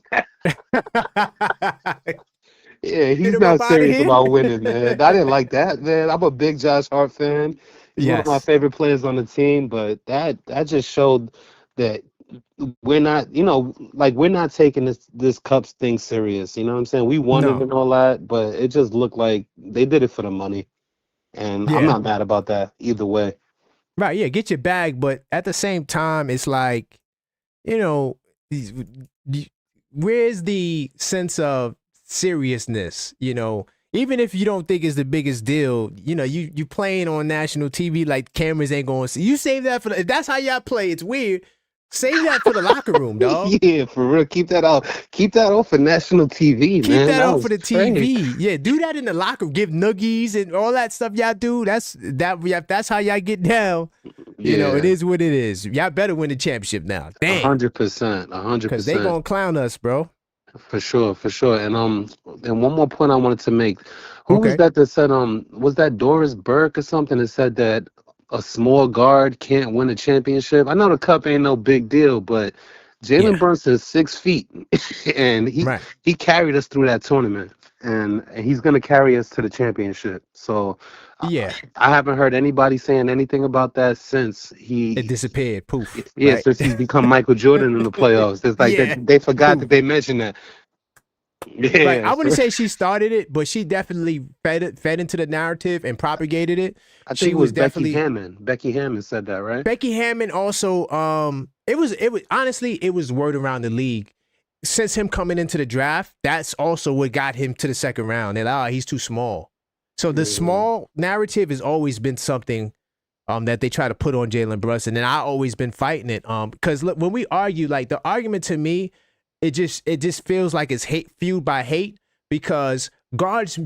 Yeah, Get he's him not up out of serious here. about winning, man. I didn't like that, man. I'm a big Josh Hart fan. He's one of my Yes. favorite players on the team, but that just showed that we're not, like we're not taking this Cups thing serious. You know what I'm saying? We won it No. and all that, but it just looked like they did it for the money, and I'm Yeah. not mad about that either way. Right. Yeah. Get your bag, but at the same time, it's like, you know, where's the sense of seriousness? Even if you don't think it's the biggest deal, you playing on national TV, like cameras ain't going to see. You save that if that's how y'all play, it's weird. Save that for the locker room, dog. Yeah, for real. Keep that off. Keep that off for national TV, Keep man. that That off for was the crazy. TV. Yeah, do that in the locker room. Give noogies and all that stuff y'all do. That's how y'all get down. It Yeah, is what it is. Y'all better win the championship now. Damn. 100%, Because they 100%. gonna clown us, bro. For sure, for sure. And one more point I wanted to make. Who was Okay. that said was that Doris Burke or something that said that a small guard can't win a championship? I know the cup ain't no big deal, but Jalen Yeah. Brunson's 6 feet and Right. he carried us through that tournament and he's gonna carry us to the championship. So Yeah. I haven't heard anybody saying anything about that since It disappeared. Poof. Right. since he's become Michael Jordan in the playoffs. It's like Yeah. they forgot that Poof. they mentioned that. Right. Yeah, I wouldn't say she started it, but she definitely fed into the narrative and propagated it. I think She it was was Becky definitely Hammond. Becky Hammond said that, right? Becky Hammond also. It was honestly, it was word around the league since him coming into the draft. That's also what got him to the second round. They're like, he's too small. So the Yeah. small narrative has always been something that they try to put on Jalen Brunson, and I always been fighting it. Because look, when we argue, like the argument to me, it just feels like it's fueled by hate because guards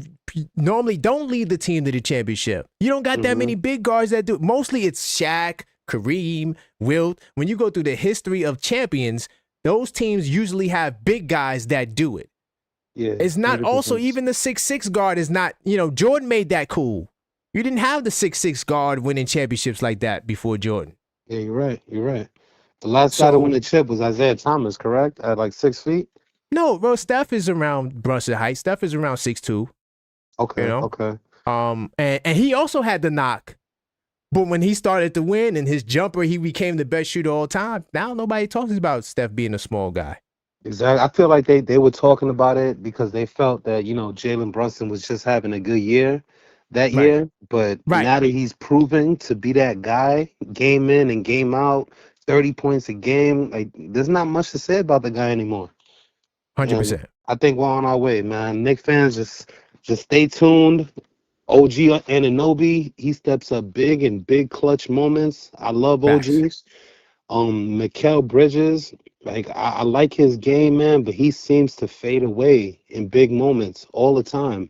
normally don't lead the team to the championship. You don't got that many big guards that do. Mostly it's Shaq, Kareem, Wilt. When you go through the history of champions, those teams usually have big guys that do it. Yeah. It's not also 100%. even the 6'6" guard is not, Jordan made that cool. You didn't have the 6'6" guard winning championships like that before Jordan. Yeah, you're right. You're right. The last guy to win So, the chip was Isaiah Thomas, correct? At like 6 feet. no, bro, Steph is around Brunson height. Steph is around 6'2", Okay. Okay. and he also had the knock. But when he started to win and his jumper, he became the best shooter all time. Now nobody talks about Steph being a small guy. Exactly. I feel like they were talking about it because they felt that Jalen Brunson was just having a good year that Right. year, but Right. now that he's proven to be that guy, game in and game out, 30 points a game, like there's not much to say about the guy anymore. And 100%. I think we're on our way, man. Knicks fans just stay tuned. OG Anunoby, he steps up big in big clutch moments. I love Facts. OGs. Mikal Bridges, like I like his game, man, but he seems to fade away in big moments all the time.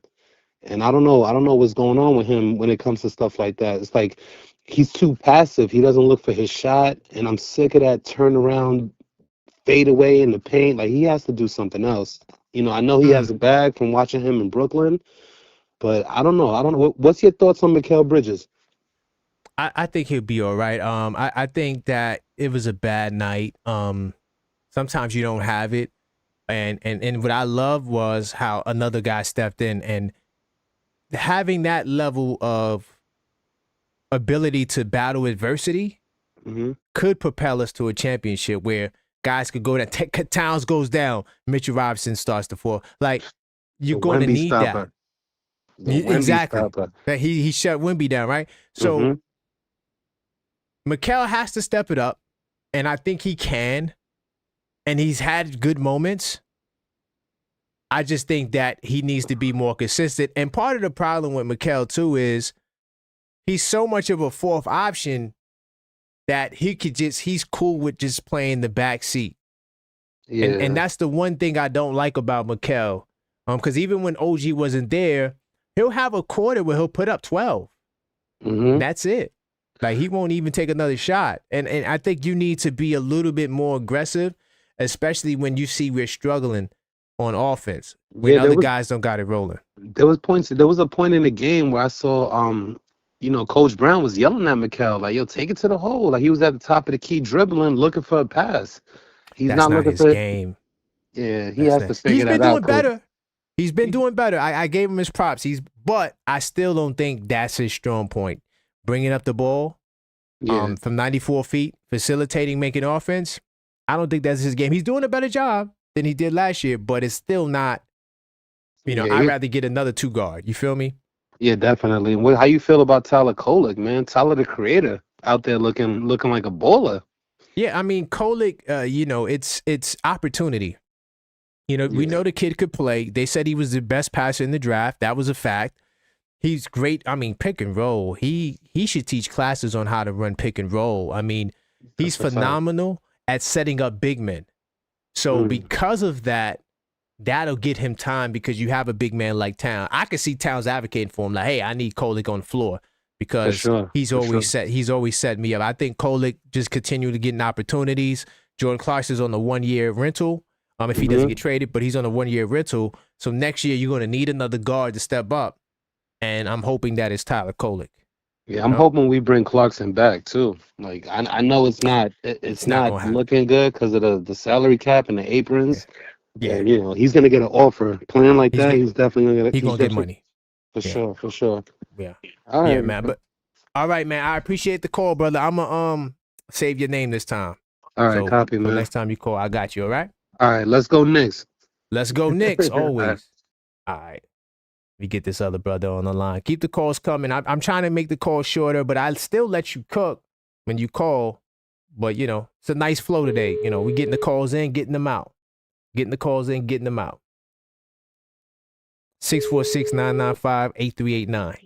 And I don't know what's going on with him when it comes to stuff like that. It's like he's too passive. He doesn't look for his shot, and I'm sick of that turnaround fade away in the paint. Like he has to do something else. I know he has a bag from watching him in Brooklyn, but I don't know. What's your thoughts on Mikal Bridges? I think he'll be all right. I think that it was a bad night. Sometimes you don't have it. And what I love was how another guy stepped in and having that level of ability to battle adversity Mm-hmm. could propel us to a championship where guys could go down. Towns goes down. Mitchell Robinson starts to fall. Like, you're The going to Wemby need stopper. that. The Wemby Exactly. stopper. That he shut Wemby down, right? So Mikal has to step it up, and I think he can. And he's had good moments. I just think that he needs to be more consistent. And part of the problem with Mikal, too, is he's so much of a fourth option that he's cool with just playing the back seat. Yeah. And that's the one thing I don't like about Mikal. Because even when OG wasn't there, he'll have a quarter where he'll put up 12. That's it. Like, he won't even take another shot. And I think you need to be a little bit more aggressive, especially when you see we're struggling on offense when other guys don't got it rolling. There was a point in the game where I saw Coach Brown was yelling at Mikal, like, yo, take it to the hole. Like, he was at the top of the key dribbling, looking for a pass. That's not looking his for game. Yeah, he has to figure that out. He's been doing better. He's been doing better. I gave him his props. But I still don't think that's his strong point. Bringing up the ball from 94 feet, facilitating, making offense. I don't think that's his game. He's doing a better job than he did last year, but it's still not, I'd rather get another 2 guard. You feel me? Yeah, definitely. How you feel about Tyler Kolek, man? Tyler the Creator out there looking like a baller. Yeah, I mean, Kolek, it's opportunity. We know the kid could play. They said he was the best passer in the draft. That was a fact. He's great. I mean, pick and roll. He should teach classes on how to run pick and roll. I mean, he's phenomenal at setting up big men. So because of that, that'll get him time because you have a big man like Towns. I could see Towns advocating for him, like, hey, I need Kolek on the floor because he's always set me up. I think Kolek just continue to get opportunities. Jordan Clarkson's on the 1-year rental. If he doesn't get traded, but he's on a 1-year rental. So next year you're going to need another guard to step up. And I'm hoping that it's Tyler Kolek. Yeah, I'm hoping we bring Clarkson back too. Like, I know it's not looking good because of the salary cap and the aprons. Yeah, and, he's gonna get an offer. Playing like that, he's definitely gonna get money. For sure. Yeah. All right, man. But all right, man. I appreciate the call, brother. I'm gonna save your name this time. All right, copy, man. Next time you call, I got you. All right. All right, let's go Knicks. Let's go Knicks. Always. All right. We get this other brother on the line. Keep the calls coming. I'm trying to make the call shorter, but I still let you cook when you call. But, it's a nice flow today. We getting the calls in, getting them out. Getting the calls in, getting them out. 646-995-8389.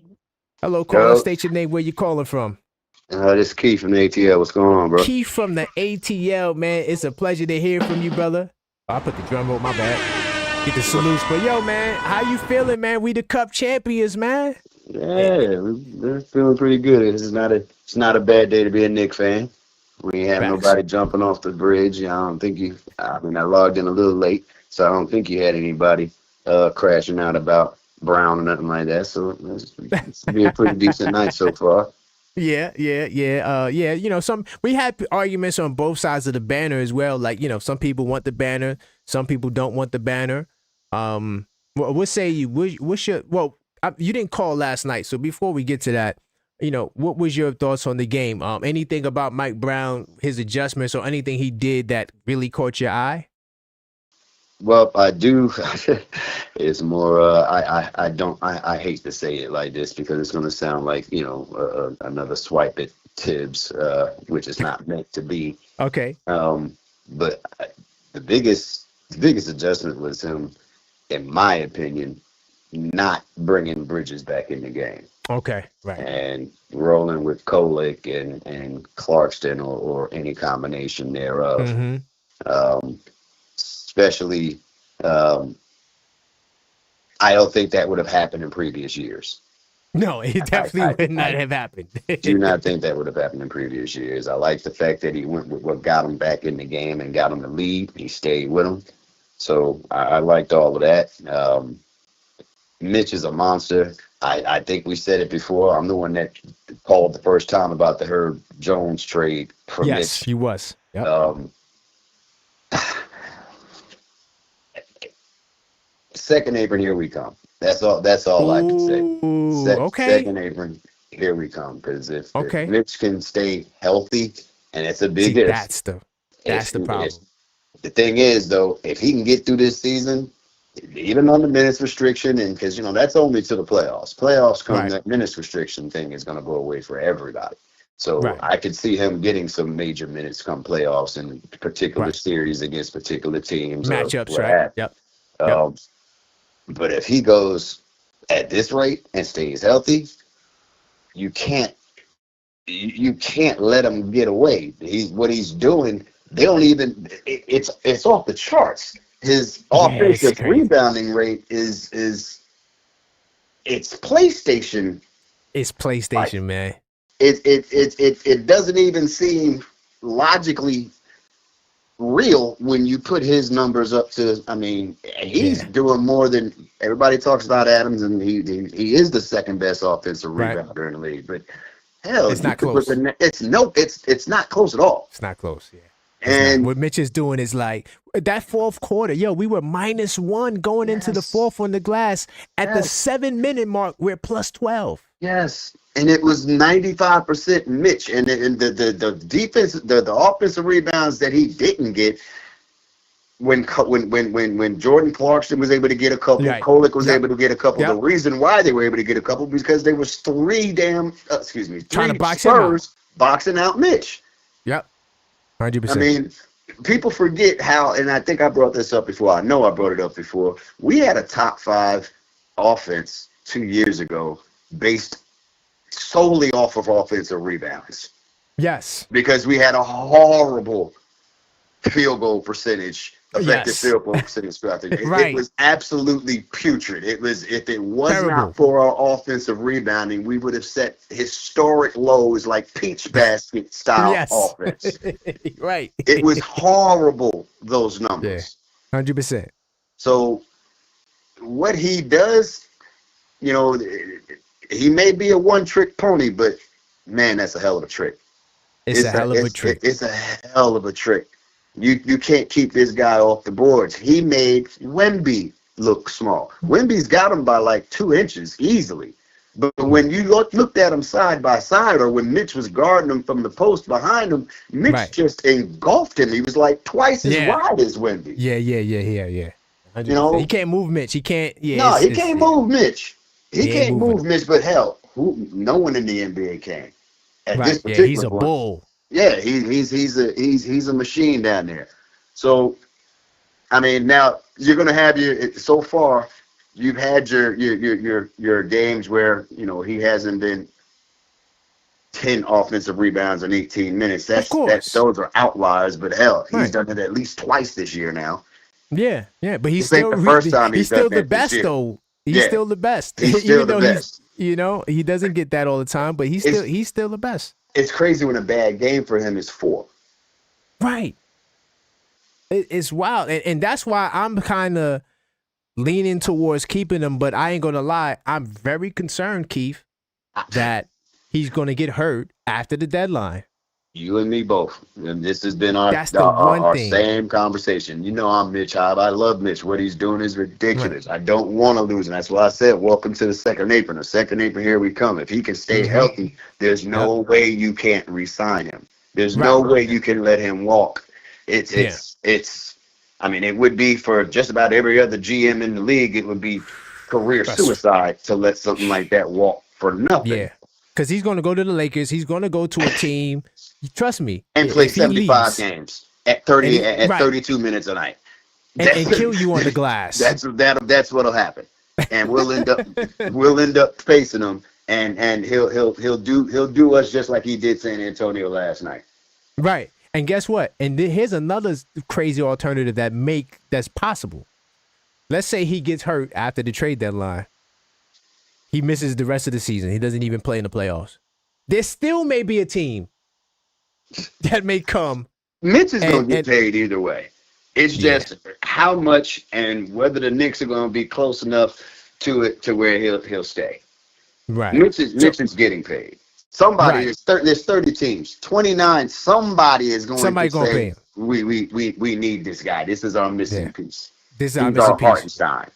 Hello, caller. State your name. Where you calling from? This is Keith from the ATL. What's going on, bro? Keith from the ATL, man. It's a pleasure to hear from you, brother. I put the drum roll, my bad. Get the salutes. But, yo, man, how you feeling, man? We the Cup champions, man. Yeah, we're feeling pretty good. It's not a bad day to be a Knicks fan. We ain't have nobody jumping off the bridge. I don't think I logged in a little late, so I don't think you had anybody crashing out about Brown or nothing like that. So it's been a pretty decent night so far. Yeah. We had arguments on both sides of the banner as well. Like, some people want the banner, some people don't want the banner. What say you? You didn't call last night, so before we get to that, what was your thoughts on the game? Anything about Mike Brown, his adjustments, or anything he did that really caught your eye? Well, I do. It's more. I hate to say it like this because it's going to sound like another swipe at Tibbs, which is not meant to be. Okay. But the biggest adjustment was him, in my opinion, not bringing Bridges back in the game. Okay, right. And rolling with Kolek and Clarkston or any combination thereof. Mm-hmm. Especially, I don't think that would have happened in previous years. No, it definitely would not have happened. Do not think that would have happened in previous years. I like the fact that he went with what got him back in the game and got him the lead. He stayed with him. So I liked all of that. Mitch is a monster. I think we said it before. I'm the one that called the first time about the Herb Jones trade for Mitch. Yes, he was. Yep. Second apron, here we come. That's all I can say. Okay. Second apron, here we come. Because if Mitch can stay healthy, and it's a big if. That's the problem. The thing is, though, if he can get through this season, even on the minutes restriction, and because that's only to the playoffs. Playoffs come, that minutes restriction thing is going to go away for everybody. So I could see him getting some major minutes come playoffs in particular series against particular teams. Matchups, right? Yep. But if he goes at this rate and stays healthy, you can't let him get away. What he's doing, they don't even. It's off the charts. His offensive rebounding rate is it's PlayStation. It's PlayStation, man. It doesn't even seem logically real when you put his numbers up to. I mean, he's doing more than everybody talks about Adams, and he is the second best offensive rebounder in the league. But hell, it's not close. It's not close at all. It's not close. Yeah. And what Mitch is doing is like that fourth quarter. We were -1 going into the fourth on the glass. At the 7-minute mark, we're +12. Yes, and it was 95% Mitch, and the defense, the offensive rebounds that he didn't get when Jordan Clarkson was able to get a couple, Kolek was able to get a couple. The reason why they were able to get a couple because there was three trying to box Spurs boxing out Mitch. Yep. 100%. I mean, people forget how, and I think I brought this up before. I know I brought it up before. We had a top 5 offense 2 years ago based solely off of offensive rebounds. Yes. Because we had a horrible field goal percentage, effective field goal percentage throughout the game. It was absolutely putrid. It was, if it was not for our offensive rebounding, we would have set historic lows like peach basket style offense. Right. It was horrible, those numbers. Yeah. 100%. So what he does, he may be a one-trick pony, but man, that's a hell of a trick. It's a hell of a trick. It's a hell of a trick. You can't keep this guy off the boards. He made Wemby look small. Wemby's got him by like 2 inches easily. But when you looked at him side by side, or when Mitch was guarding him from the post behind him, Mitch just engulfed him. He was like twice as wide as Wemby. Yeah. He can't move Mitch. He can't. Yeah, no, he can't move Mitch. He can't move Mitch, but hell, no one in the NBA can. At this particular he's a point. bull. Yeah, he's a machine down there. So, I mean, now you're gonna have so far you've had your games where he hasn't been 10 offensive rebounds in 18 minutes. Those are outliers, but hell, he's done it at least twice this year now. Yeah, but he's still the first time he's still the best though. He's still the best. He's still the best. He doesn't get that all the time, but he's still the best. It's crazy when a bad game for him is 4. Right. It's wild. And that's why I'm kind of leaning towards keeping him, but I ain't going to lie. I'm very concerned, Keith, that he's going to get hurt after the deadline. You and me both. And this has been our same conversation. I'm Mitch Hyde. I love Mitch. What he's doing is ridiculous. Right. I don't want to lose. And that's why I said, welcome to the second apron. The second apron, here we come. If he can stay healthy, there's no way you can't re-sign him. There's no way you can let him walk. I mean, it would be for just about every other GM in the league, it would be career suicide to let something like that walk for nothing. Yeah. Because he's going to go to the Lakers. He's going to go to a team. Trust me. And play 75 games at 32 minutes a night. And kill you on the glass. That's what'll happen. And we'll end up facing him, and he'll do us just like he did San Antonio last night. Right. And guess what? And here's another crazy alternative that's possible. Let's say he gets hurt after the trade deadline. He misses the rest of the season. He doesn't even play in the playoffs. There still may be a team that may come. Mitch is going to get paid either way. It's just how much and whether the Knicks are going to be close enough to it to where he'll stay. Right. Mitch is getting paid. Somebody there's 30 teams, 29. Somebody is going to say, pay him. We need this guy. This is our missing piece. This is our missing piece. Hartenstein.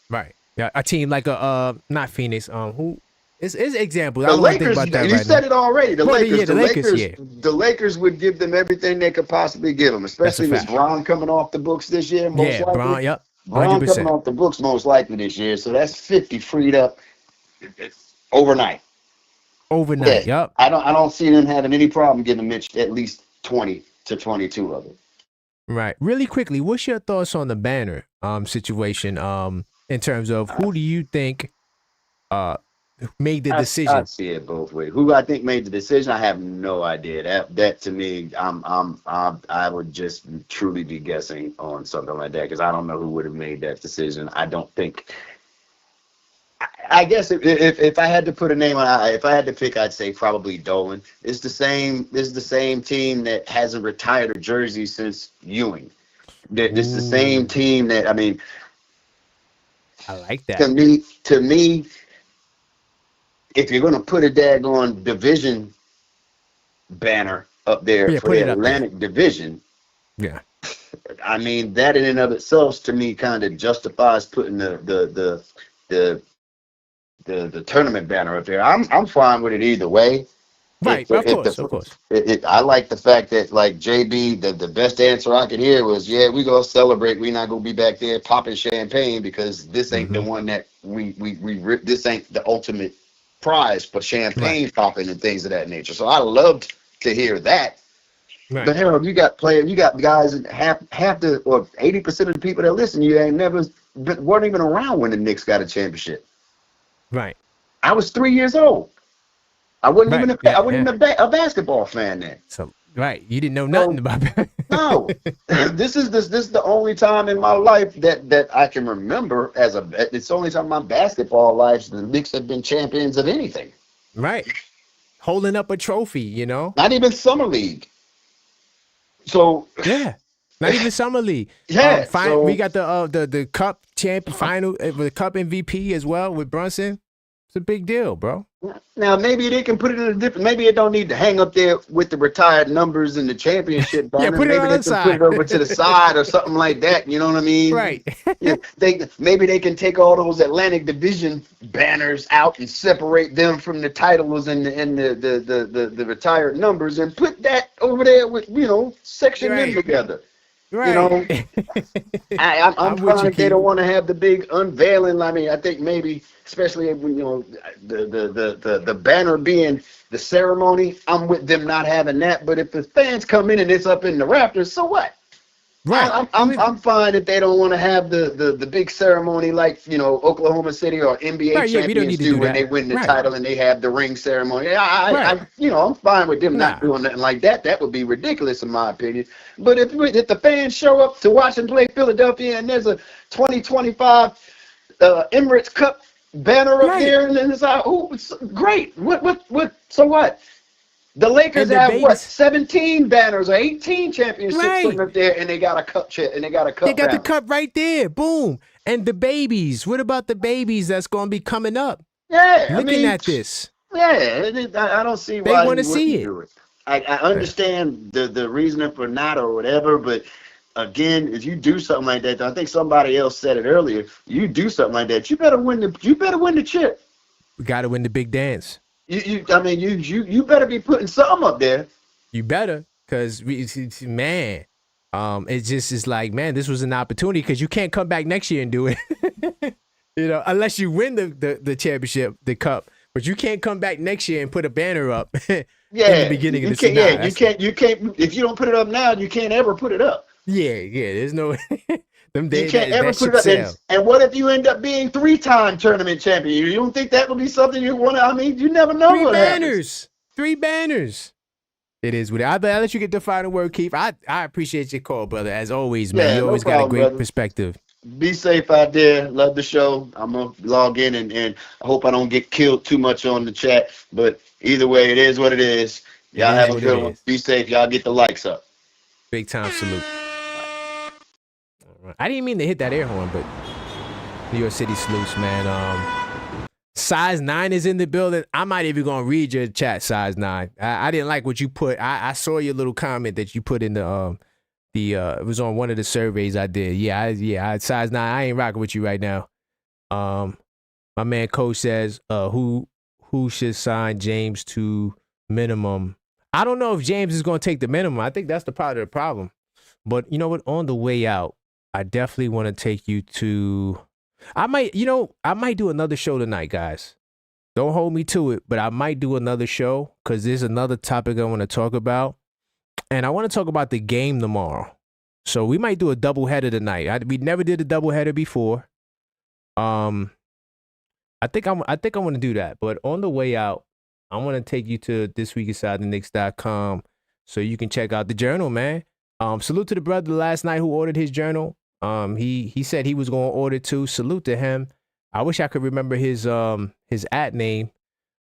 Right. Yeah, a team like not Phoenix. Who It's examples. I The don't want to think Lakers, about that you right said now. it already. The Well, Lakers, yeah, the Lakers, yeah. the Lakers would give them everything they could possibly give them, especially with fact. Bron coming off the books this year. Most Yeah, likely. Bron, yep. Bron 100%. coming off the books most likely this year, so that's 50 freed up overnight. Overnight, Yeah. yep. I don't see them having any problem giving Mitch at least 20 to 22 of it. Right. Really quickly, what's your thoughts on the banner situation in terms of who do you think made the decision? I see it both ways. Who I think made the decision, I have no idea. That to me, I would just truly be guessing on something like that because I don't know who would have made that decision. I don't think. I guess if I had to put a name on, if I had to pick, I'd say probably Dolan. It's the same team that hasn't retired a jersey since Ewing. It's the same team that, I mean, I like that. To me, if you're going to put a daggone division banner up there for the Atlantic Division, yeah, I mean that in and of itself to me kind of justifies putting the tournament banner up there. I'm fine with it either way. Right, of course. I like the fact that, like JB, the best answer I could hear was, yeah, we gonna celebrate. We not gonna be back there popping champagne because this ain't the one that we this ain't the ultimate prize for champagne popping and things of that nature. So I loved to hear that. Right. But Harold, you got guys, half the or 80% of the people that listen, you ain't weren't even around when the Knicks got a championship. Right. I was 3 years old. I wasn't even a basketball fan then. So you didn't know nothing about that. No, this is the only time in my life that I can remember it's the only time in my basketball life the Knicks have been champions of anything. Right, holding up a trophy, you know. Not even Summer League. So yeah, not even Summer League. Yeah, we got the Cup champion final, the Cup MVP as well with Brunson. It's a big deal, bro. Now maybe they can put it in a different. Maybe it don't need to hang up there with the retired numbers and the championship banner. Put it maybe on they the can side. put it over to the side or something like that. You know what I mean? Right. Yeah, maybe they can take all those Atlantic Division banners out and separate them from the titles and the retired numbers and put that over there with section them together. Right. I'm fine if they don't want to have the big unveiling. I mean, I think maybe, especially the banner being the ceremony, I'm with them not having that. But if the fans come in and it's up in the rafters, so what? Right. I'm fine if they don't want to have the big ceremony like Oklahoma City or NBA champions do when they win the title and they have the ring ceremony. I'm fine with them not doing nothing like that. That would be ridiculous in my opinion. But if the fans show up to watch and play Philadelphia and there's a 2025 Emirates Cup banner up there and then it's like, oh, it's great. What? So what? The Lakers have 17 banners or 18 championships sitting up there, and they got a cup and they got a cup. They got the cup right there. Boom. And the babies. What about the babies that's going to be coming up? Yeah, looking at this. Yeah, I don't see why they want to see it. Do it. I understand the reasoning for not or whatever, but again, if you do something like that, I think somebody else said it earlier. You do something like that, you better win the chip. We got to win the big dance. You better be putting something up there. You better, because man, it just is like, man, this was an opportunity because you can't come back next year and do it. Unless you win the championship, the cup, but you can't come back next year and put a banner up. In the beginning of the season. Yeah, you can't. If you don't put it up now, you can't ever put it up. Yeah. There's no. You can't ever put it up. And what if you end up being 3-time tournament champion? You don't think that would be something you want to? I mean, you never know. Three banners. It is what I'll let you get the final word, Keith. I appreciate your call, brother. As always, man. You always got a great perspective. Be safe out there. Love the show. I'm gonna log in and I hope I don't get killed too much on the chat. But either way, it is what it is. Y'all have a good one. Be safe. Y'all get the likes up. Big time salute. I didn't mean to hit that air horn, but New York City salutes, man. Size 9 is in the building. I'm not even gonna read your chat, Size 9. I didn't like what you put. I saw your little comment that you put in the it was on one of the surveys I did. Yeah, Size 9. I ain't rocking with you right now. My man Coach says, who who should sign James to minimum. I don't know if James is going to take the minimum. I think that's the part of the problem. But you know what? On the way out, I definitely want to take you to. I might do another show tonight, guys. Don't hold me to it, but I might do another show because there's another topic I want to talk about. And I want to talk about the game tomorrow. So we might do a doubleheader tonight. We never did a doubleheader before. I think I want to do that. But on the way out, I want to take you to thisweekinsidetheknicks.com so you can check out the journal, man. Salute to the brother last night who ordered his journal. He said he was going to order too. Salute to him. I wish I could remember his at name.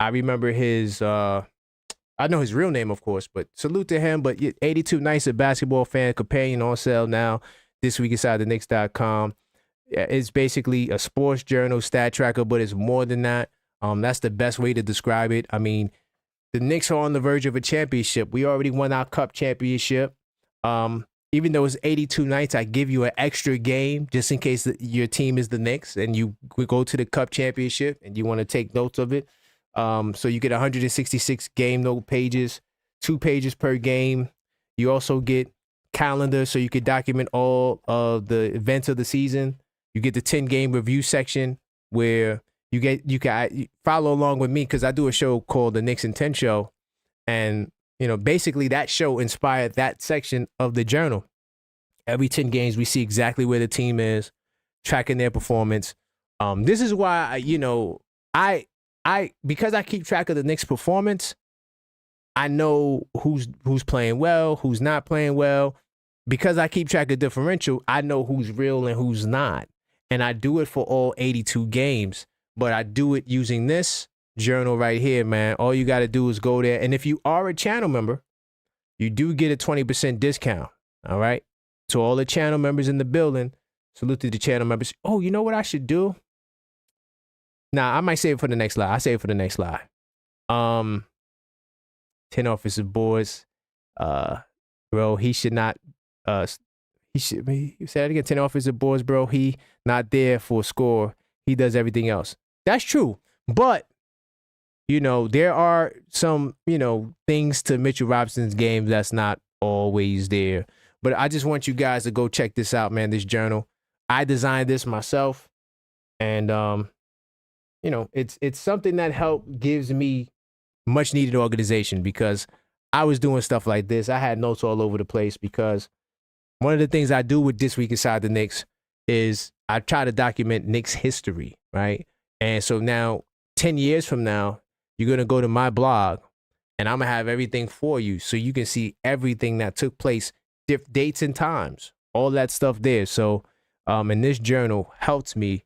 I remember his I know his real name, of course, but salute to him. But 82 Nights, a basketball fan companion on sale now. thisweekinsidetheknicks.com. It's basically a sports journal, stat tracker, but it's more than that. That's the best way to describe it. I mean, the Knicks are on the verge of a championship. We already won our cup championship. Even though it's 82 nights, I give you an extra game just in case your team is the Knicks and you go to the cup championship and you want to take notes of it. So you get 166 game note pages, 2 pages per game. You also get calendar so you can document all of the events of the season. You get the 10-game review section where you can follow along with me because I do a show called the Knicks in 10 Show. And, basically that show inspired that section of the journal. Every 10 games, we see exactly where the team is, tracking their performance. This is why, because I keep track of the Knicks' performance, I know who's playing well, who's not playing well. Because I keep track of differential, I know who's real and who's not. And I do it for all 82 games. But I do it using this journal right here, man. All you got to do is go there. And if you are a channel member, you do get a 20% discount. All right. To all the channel members in the building, salute to the channel members. Oh, you know what I should do? Nah, I might save it for the next live. I save it for the next live. 10 offensive boards. Bro, he should not. He said it again. 10 offensive boards, bro. He not there for a score. He does everything else. That's true. But there are some things to Mitchell Robinson's game that's not always there. But I just want you guys to go check this out, man. This journal. I designed this myself, and it's something that gives me much needed organization because I was doing stuff like this. I had notes all over the place because one of the things I do with This Week Inside the Knicks is I try to document Knicks history, right? And so now, 10 years from now, you're going to go to my blog and I'm going to have everything for you so you can see everything that took place, dates and times, all that stuff there. So, and this journal helped me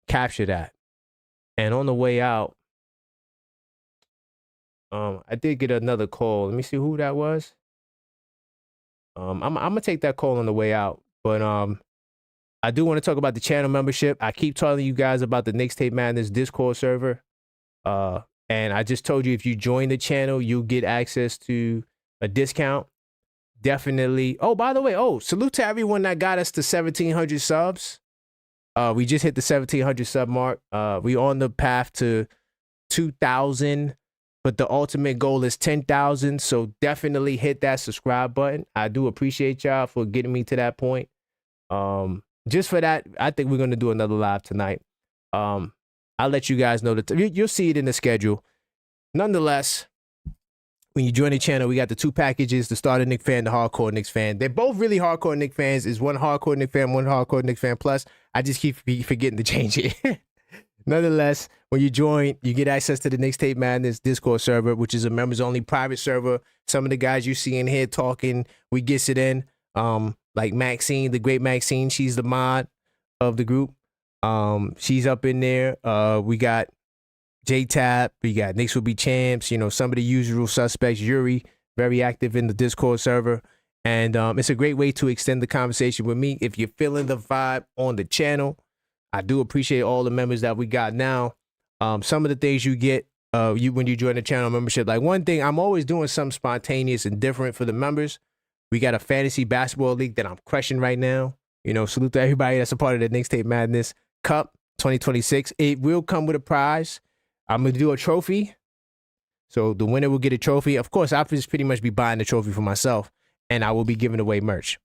capture that. And on the way out, I did get another call. Let me see who that was. I'm gonna take that call on the way out, but I do want to talk about the channel membership. I keep telling you guys about the Knicks Tape Madness Discord server, and I just told you if you join the channel, you'll get access to a discount. Definitely. Oh, by the way, salute to everyone that got us to 1,700 subs. We just hit the 1,700 sub mark. We on the path to 2,000. But the ultimate goal is 10,000. So definitely hit that subscribe button. I do appreciate y'all for getting me to that point. Just for that, I think we're going to do another live tonight. I'll let you guys know that you'll see it in the schedule. Nonetheless, when you join the channel, we got the 2 packages, the starter Knicks fan, the hardcore Knicks fan. They're both really hardcore Knicks fans. Is one hardcore Knicks fan, one hardcore Knicks fan plus. I just keep forgetting to change it. Nonetheless, when you join, you get access to the Knicks Tape Madness Discord server, which is a members-only private server. Some of the guys you see in here talking, we gets it in. Like Maxine, the great Maxine, she's the mod of the group. She's up in there. We got J-Tap, we got Knicks Will Be Champs, some of the usual suspects. Yuri, very active in the Discord server. And it's a great way to extend the conversation with me. If you're feeling the vibe on the channel, I do appreciate all the members that we got now. Some of the things you get when you join the channel membership. Like one thing, I'm always doing something spontaneous and different for the members. We got a fantasy basketball league that I'm crushing right now. Salute to everybody that's a part of the Knicks Tape Madness Cup 2026. It will come with a prize. I'm going to do a trophy. So the winner will get a trophy. Of course, I'll just pretty much be buying the trophy for myself, and I will be giving away merch.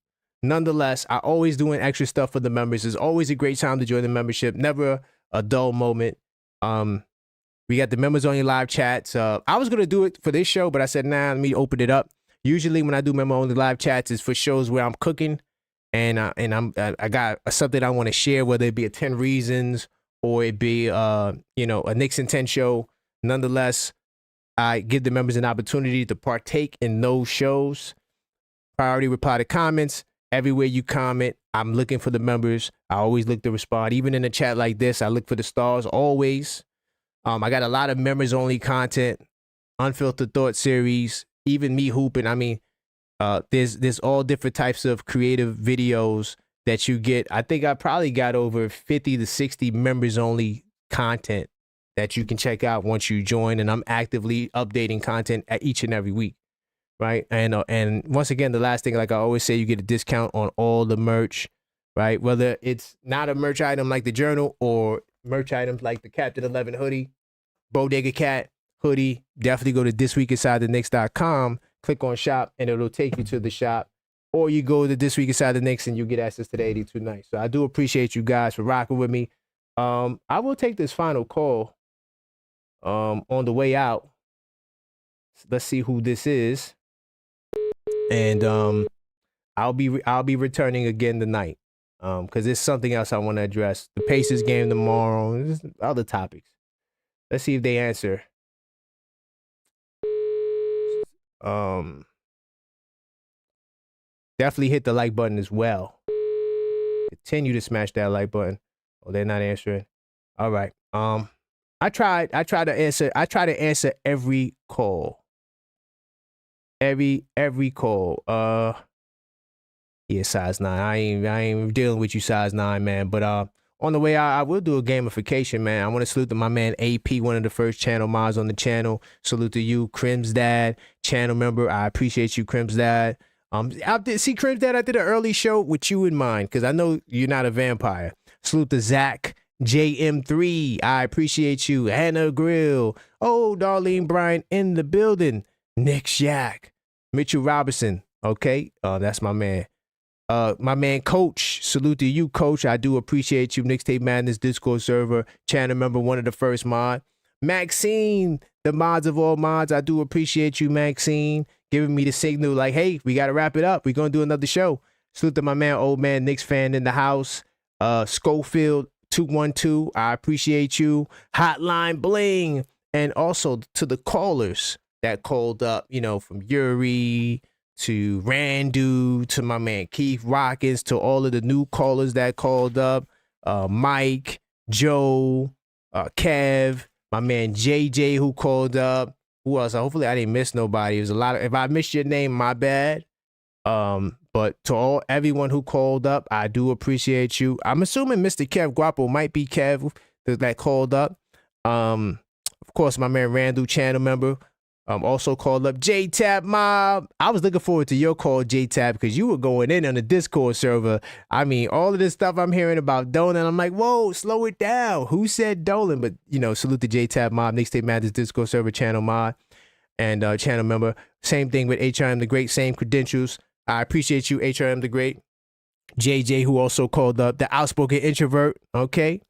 Nonetheless, I always doing extra stuff for the members. It's always a great time to join the membership. Never a dull moment. We got the members only live chats. I was gonna do it for this show, but I said, nah, let me open it up. Usually when I do member only live chats, it's for shows where I'm cooking, and I got something I want to share, whether it be a 10 reasons or it be a Knicks in 10 show. Nonetheless, I give the members an opportunity to partake in those shows. Priority reply to comments. Everywhere you comment, I'm looking for the members. I always look to respond. Even in a chat like this, I look for the stars always. I got a lot of members only content, unfiltered thought series, even me hooping. I mean, there's all different types of creative videos that you get. I think I probably got over 50 to 60 members only content that you can check out once you join, and I'm actively updating content at each and every week. Right. And once again, the last thing, like I always say, you get a discount on all the merch, right? Whether it's not a merch item like the journal or merch items like the Captain 11 hoodie, Bodega Cat hoodie. Definitely go to thisweekinsidetheknicks.com, click on shop, and it'll take you to the shop. Or you go to This Week Inside the Knicks and you get access to the 82 nights. So I do appreciate you guys for rocking with me. I will take this final call on the way out. Let's see who this is. And I'll be returning again tonight because there's something else I want to address. The Pacers game tomorrow, there's other topics. Let's see if they answer. Definitely hit the like button as well. Continue to smash that like button. Oh, they're not answering. All right. I try to answer every call. Every call. Yeah, size 9. I ain't dealing with you, size 9, man. But on the way out, I will do a gamification, man. I want to salute to my man AP, one of the first channel mods on the channel. Salute to you, Crim's dad, channel member. I appreciate you, Crim's dad. Crim's dad, I did an early show with you in mind because I know you're not a vampire. Salute to Zach JM3. I appreciate you. Hannah Grill. Oh, Darlene Bryan in the building. Nick Shack. Mitchell Robinson, okay? That's my man. My man, Coach. Salute to you, Coach. I do appreciate you. Mixtape Madness Discord server. Channel member, one of the first mod. Maxine, the mods of all mods. I do appreciate you, Maxine, giving me the signal like, hey, we got to wrap it up. We're going to do another show. Salute to my man, old man, Knicks fan in the house. Schofield 212. I appreciate you. Hotline Bling. And also to the callers that called up, from Yuri to Randu to my man Keith Rockins, to all of the new callers that called up, Mike, Joe, Kev, my man JJ who called up. Who else? Hopefully I didn't miss nobody. It was a lot of, if I missed your name, my bad. But to everyone who called up, I do appreciate you. I'm assuming Mr. Kev Guapo might be Kev that called up. Of course, my man Randall, channel member, also called up. J-Tab Mob. I was looking forward to your call, J-Tab, because you were going in on the Discord server. I mean, all of this stuff I'm hearing about Dolan, I'm like, whoa, slow it down. Who said Dolan? But, salute to J-Tab Mob, Mixtape Madness Discord server channel mod and channel member. Same thing with HRM the Great, same credentials. I appreciate you, HRM the Great. JJ, who also called up, the outspoken introvert, okay?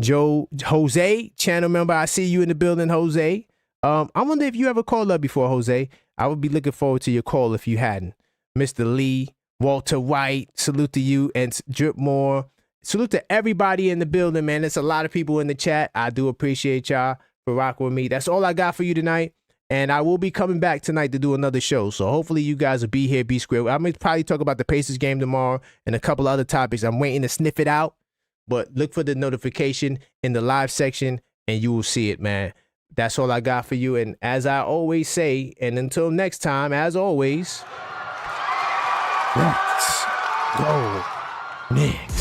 Jose, channel member, I see you in the building, Jose. I wonder if you ever called up before, Jose. I would be looking forward to your call if you hadn't. Mr. Lee, Walter White, salute to you, and Drip Moore. Salute to everybody in the building, man. There's a lot of people in the chat. I do appreciate y'all for rocking with me. That's all I got for you tonight. And I will be coming back tonight to do another show. So hopefully you guys will be here, be square. I'm going to probably talk about the Pacers game tomorrow and a couple other topics. I'm waiting to sniff it out. But look for the notification in the live section and you will see it, man. That's all I got for you. And as I always say, and until next time, as always, let's go Knicks.